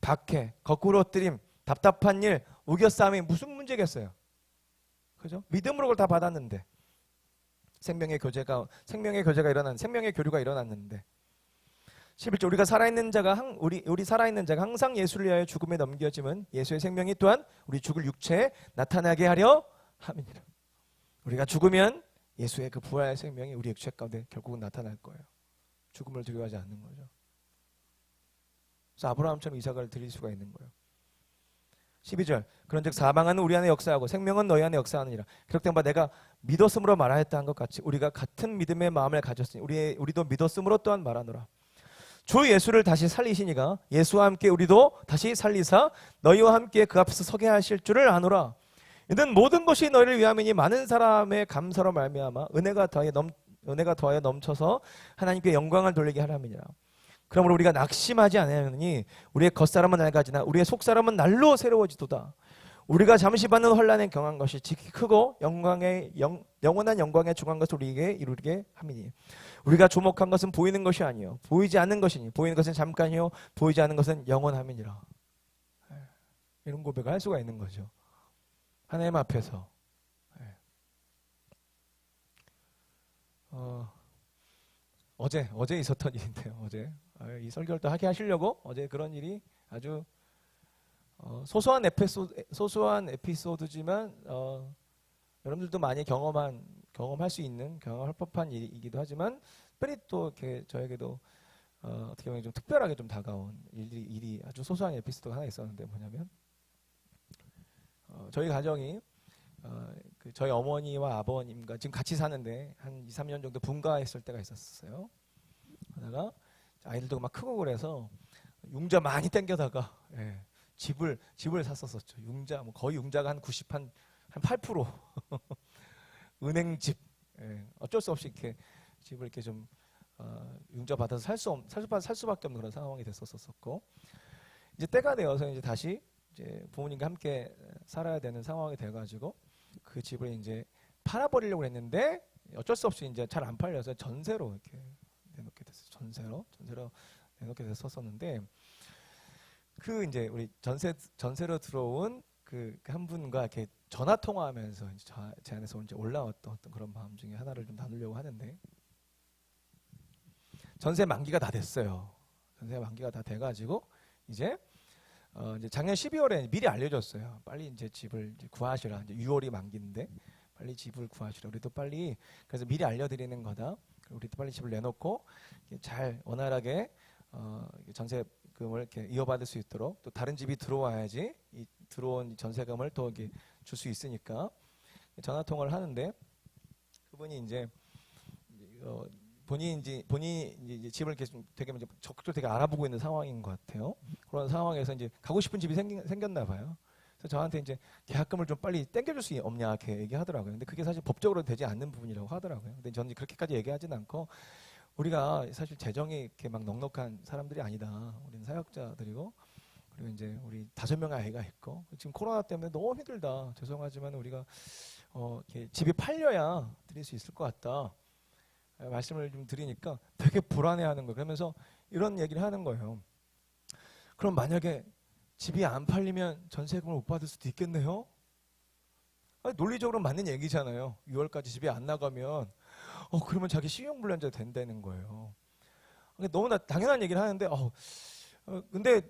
Speaker 1: 박해, 거꾸로 엎드림, 답답한 일, 우겨싸움이 무슨 문제겠어요? 그죠? 믿음으로 그걸 다 받았는데 생명의 교제가 일어난, 생명의 교류가 일어났는데. 11절. 우리 살아있는 자가 항상 예수를 위하여 죽음에 넘겨짐은 예수의 생명이 또한 우리 죽을 육체에 나타나게 하려 함이니라. 우리가 죽으면 예수의 그 부활의 생명이 우리 육체 가운데 결국은 나타날 거예요. 죽음을 두려워하지 않는 거죠. 그래서 아브라함처럼 이삭을 드릴 수가 있는 거예요. 12절 그런즉 사망은 우리 안에 역사하고 생명은 너희 안에 역사하느니라. 기록된 바 내가 믿었으므로 말하였다 한 것 같이 우리가 같은 믿음의 마음을 가졌으니 우리도 믿었으므로 또한 말하노라. 주 예수를 다시 살리시니가 예수와 함께 우리도 다시 살리사 너희와 함께 그 앞에서 서게 하실 줄을 아노라. 이는 모든 것이 너희를 위함이니 많은 사람의 감사로 말미암아 은혜가 더하여 넘쳐서 하나님께 영광을 돌리게 하람이니라. 그러므로 우리가 낙심하지 아니하느니 우리의 겉사람은 낡아지나 우리의 속사람은 날로 새로워지도다. 우리가 잠시 받는 환난에 경한 것이 지극히 크고 영원한 영광에 중한 것을 우리에게 이루게 함이니 우리가 주목한 것은 보이는 것이 아니요 보이지 않는 것이니 보이는 것은 잠깐이요 보이지 않는 것은 영원함이니라. 이런 고백을 할 수가 있는 거죠. 하나님 앞에서. 어제 있었던 일인데요. 어제 이 설교를 또 하게 하시려고 어제 그런 일이 아주 소소한 에피소드지만 여러분들도 많이 경험할 수 있는 경험할 법한 일이기도 하지만 특별히 또 이렇게 저에게도 어떻게 보면 좀 특별하게 좀 다가온 일이 아주 소소한 에피소드가 하나 있었는데 뭐냐면 저희 가정이 저희 어머니와 아버님과 지금 같이 사는데 한 2, 3년 정도 분가했을 때가 있었어요. 그러다가 아이들도 막 크고 그래서 융자 많이 땡겨다가 집을 샀었었죠. 융자 거의 융자가 한 8% 은행집. 어쩔 수 없이 이렇게 집을 이렇게 좀 융자 받아서 살 수밖에 없는 그런 상황이 됐었었고 이제 때가 되어서 이제 다시 이제 부모님과 함께 살아야 되는 상황이 돼가지고 그 집을 이제 팔아버리려고 했는데 어쩔 수 없이 이제 잘 안 팔려서 전세로 이렇게 내놓게 됐어요. 전세로 내놓게 됐었었는데 그 이제 우리 전세로 들어온 그 한 분과 이렇게 전화 통화하면서 이제 제 안에서 이제 올라왔던 어떤 그런 마음 중에 하나를 좀 나누려고 하는데 전세 만기가 다 됐어요. 전세 만기가 다 돼가지고 이제 작년 12월에 미리 알려줬어요. 빨리 이제 집을 이제 구하시라. 이제 6월이 만기인데 빨리 집을 구하시라. 우리도 빨리 그래서 미리 알려드리는 거다. 우리도 빨리 집을 내놓고 잘 원활하게 전세금을 이렇게 이어받을 수 있도록 또 다른 집이 들어와야지 이 들어온 전세금을 또 줄 수 있으니까 전화 통화를 하는데 그분이 이제 본인이 이제 집을 이렇게 좀 되게 적극적으로 되게 알아보고 있는 상황인 것 같아요. 그런 상황에서 이제 가고 싶은 집이 생겼나 봐요. 그래서 저한테 이제 계약금을 좀 빨리 땡겨줄 수 없냐 이렇게 얘기하더라고요. 근데 그게 사실 법적으로 되지 않는 부분이라고 하더라고요. 근데 저는 그렇게까지 얘기하진 않고 우리가 사실 재정이 이렇게 막 넉넉한 사람들이 아니다. 우리는 사역자들이고 그리고 이제 우리 5명의 아이가 있고 지금 코로나 때문에 너무 힘들다. 죄송하지만 우리가 이렇게 집이 팔려야 드릴 수 있을 것 같다. 말씀을 좀 드리니까 되게 불안해하는 거예요. 그러면서 이런 얘기를 하는 거예요. 그럼 만약에 집이 안 팔리면 전세금을 못 받을 수도 있겠네요. 논리적으로 맞는 얘기잖아요. 6월까지 집이 안 나가면 그러면 자기 신용불량자 된다는 거예요. 너무나 당연한 얘기를 하는데 근데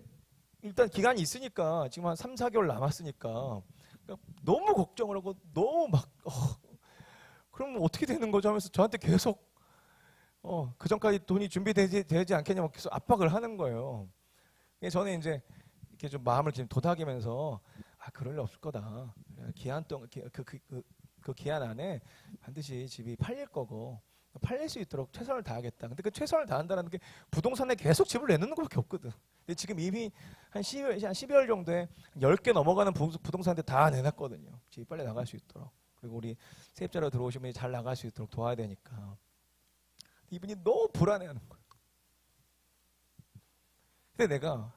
Speaker 1: 일단 기간이 있으니까 지금 한 3, 4개월 남았으니까 너무 걱정을 하고 너무 막 그럼 어떻게 되는 거죠 하면서 저한테 계속 그 전까지 돈이 준비되지 않겠냐고 계속 압박을 하는 거예요. 저는 이제 이렇게 좀 마음을 지금 도닥이면서 그럴 리 없을 거다. 기한 동안 그 기한 안에 반드시 집이 팔릴 거고 팔릴 수 있도록 최선을 다하겠다. 근데 그 최선을 다한다는 게 부동산에 계속 집을 내놓는 것밖에 없거든. 근데 지금 이미 한 12월 정도에 10개 넘어가는 부동산들 다 내놨거든요. 집이 빨리 나갈 수 있도록. 그리고 우리 세입자로 들어오신 분이 잘 나갈 수 있도록 도와야 되니까. 이분이 너무 불안해하는 거예요. 근데 내가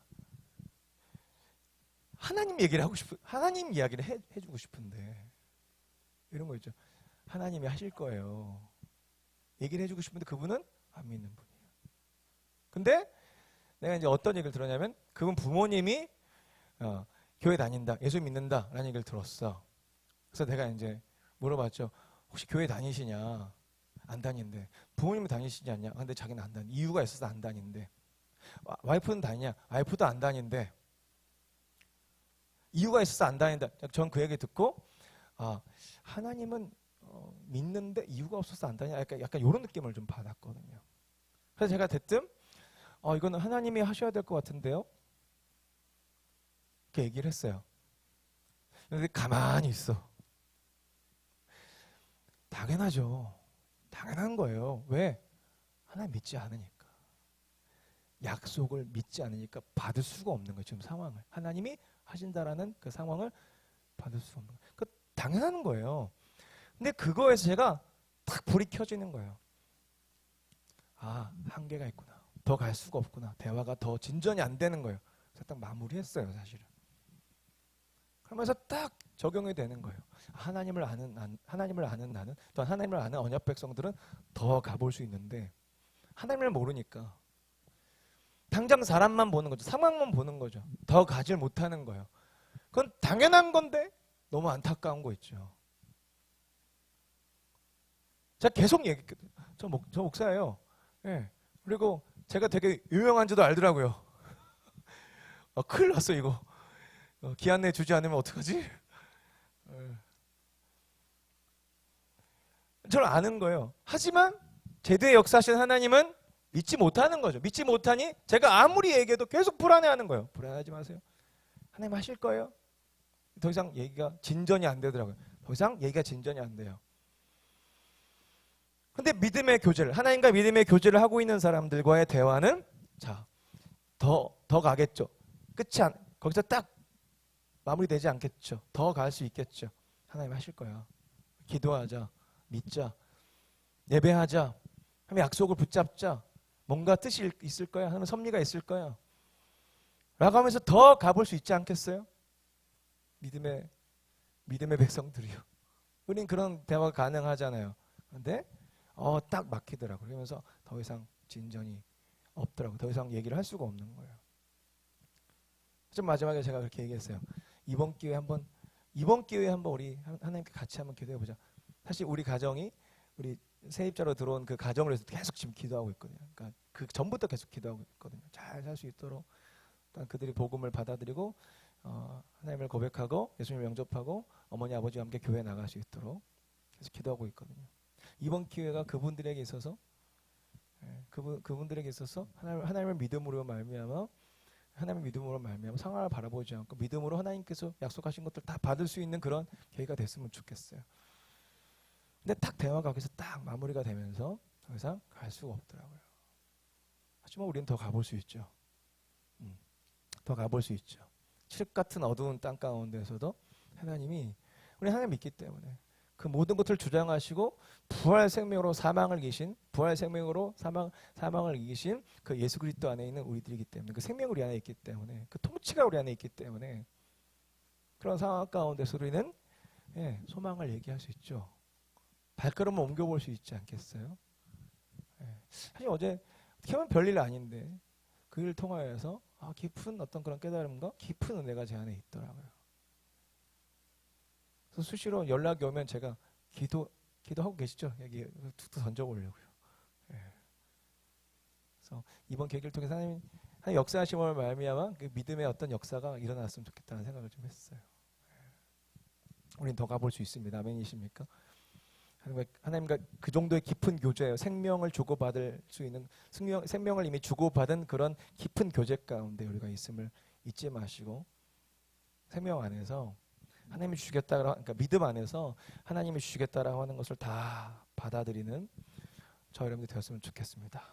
Speaker 1: 하나님 이야기를 해주고 싶은데 이런 거 있죠. 하나님이 하실 거예요. 얘기를 해주고 싶은데 그분은 안 믿는 분이에요. 근데 내가 이제 어떤 얘기를 들었냐면 그분 부모님이 교회 다닌다, 예수 믿는다 라는 얘기를 들었어. 그래서 내가 이제 물어봤죠. 혹시 교회 다니시냐? 안 다닌대. 부모님은 다니시지 않냐? 근데 자기는 안 다니. 이유가 있어서 안 다닌대. 와이프는 다니냐? 와이프도 안 다닌대. 이유가 있어서 안 다닌다. 전 그 얘기 듣고 하나님은 믿는데 이유가 없어서 안 다니냐? 약간 이런 느낌을 좀 받았거든요. 그래서 제가 대뜸 이거는 하나님이 하셔야 될 것 같은데요. 그렇게 얘기를 했어요. 근데 가만히 있어. 당연하죠. 당연한 거예요. 왜? 하나님 믿지 않으니까. 약속을 믿지 않으니까 받을 수가 없는 거예요. 지금 상황을. 하나님이 하신다라는 그 상황을 받을 수가 없는 거예요. 그 당연한 거예요. 근데 그거에서 제가 탁 불이 켜지는 거예요. 아, 한계가 있구나. 더 갈 수가 없구나. 대화가 더 진전이 안 되는 거예요. 그래서 딱 마무리했어요, 사실은. 그러면서 딱 적용이 되는 거예요. 하나님을 아는 나는, 또 하나님을 아는 언약 백성들은 더 가볼 수 있는데 하나님을 모르니까 당장 사람만 보는 거죠. 상황만 보는 거죠. 더 가질 못하는 거예요. 그건 당연한 건데 너무 안타까운 거 있죠. 제가 계속 얘기했거든요. 저 목사예요. 예. 그리고 제가 되게 유명한지도 알더라고요. 큰일 났어 이거. 기한 내 주지 않으면 어떡하지? 저를 아는 거예요. 하지만 제도의 역사하신 하나님은 믿지 못하는 거죠. 믿지 못하니 제가 아무리 얘기해도 계속 불안해하는 거예요. 불안하지 마세요. 하나님 하실 거예요. 더 이상 얘기가 진전이 안 되더라고요. 더 이상 얘기가 진전이 안 돼요. 근데 믿음의 교제를, 하나님과 믿음의 교제를 하고 있는 사람들과의 대화는 자, 더 가겠죠. 거기서 딱 마무리되지 않겠죠. 더 갈 수 있겠죠. 하나님 하실 거야. 기도하자. 믿자. 예배하자. 하면 약속을 붙잡자. 뭔가 뜻이 있을 거야. 하나님 섭리가 있을 거야. 라고 하면서 더 가볼 수 있지 않겠어요? 믿음의 백성들이요. 우린 그런 대화가 가능하잖아요. 그런데 딱 막히더라고요. 그러면서 더 이상 진전이 없더라고요. 더 이상 얘기를 할 수가 없는 거예요. 좀 마지막에 제가 그렇게 얘기했어요. 이번 기회에 한번 우리 하나님께 같이 한번 기도해 보자. 사실 우리 가정이 우리 세입자로 들어온 그 가정을 위해서 계속 지금 기도하고 있거든요. 그러니까 그 전부터 계속 기도하고 있거든요. 잘 살 수 있도록 일단 그들이 복음을 받아들이고 하나님을 고백하고 예수님을 영접하고 어머니 아버지와 함께 교회 나갈 수 있도록 계속 기도하고 있거든요. 이번 기회가 그분들에게 있어서 그분들에게 있어서 하나님을 믿음으로 말미암아 상황을 바라보지 않고 믿음으로 하나님께서 약속하신 것들 다 받을 수 있는 그런 계기가 됐으면 좋겠어요. 근데 딱 대화가 거기서 딱 마무리가 되면서 더 이상 갈 수가 없더라고요. 하지만 우리는 더 가볼 수 있죠. 더 가볼 수 있죠. 칠흑 같은 어두운 땅 가운데서도 우리 하나님 믿기 때문에 그 모든 것을 주장하시고 부활 생명으로 사망을 이기신 사망을 이기신 그 예수 그리스도 안에 있는 우리들이기 때문에 그 생명이 우리 안에 있기 때문에 그 통치가 우리 안에 있기 때문에 그런 상황 가운데서 우리는 소망을 얘기할 수 있죠. 발걸음을 옮겨볼 수 있지 않겠어요? 사실 어제 어떻게 보면 별일 아닌데 그 일을 통하여서 깊은 어떤 그런 깨달음과 깊은 은혜가 제 안에 있더라고요. 그래서 수시로 연락이 오면 제가 기도하고 계시죠? 여기 툭툭 던져보려고요. 그래서 이번 계기를 통해서 하나님 역사하심을 말미암아 그 믿음의 어떤 역사가 일어났으면 좋겠다는 생각을 좀 했어요. 우린 더 가볼 수 있습니다. 아멘이십니까? 하나님과 그 정도의 깊은 교제예요. 생명을 주고받을 수 있는 생명을 이미 주고받은 그런 깊은 교제 가운데 우리가 있음을 잊지 마시고 생명 안에서 하나님이 주시겠다라고 그러니까 믿음 안에서 하나님이 주시겠다라고 하는 것을 다 받아들이는 저 여러분들이 되었으면 좋겠습니다.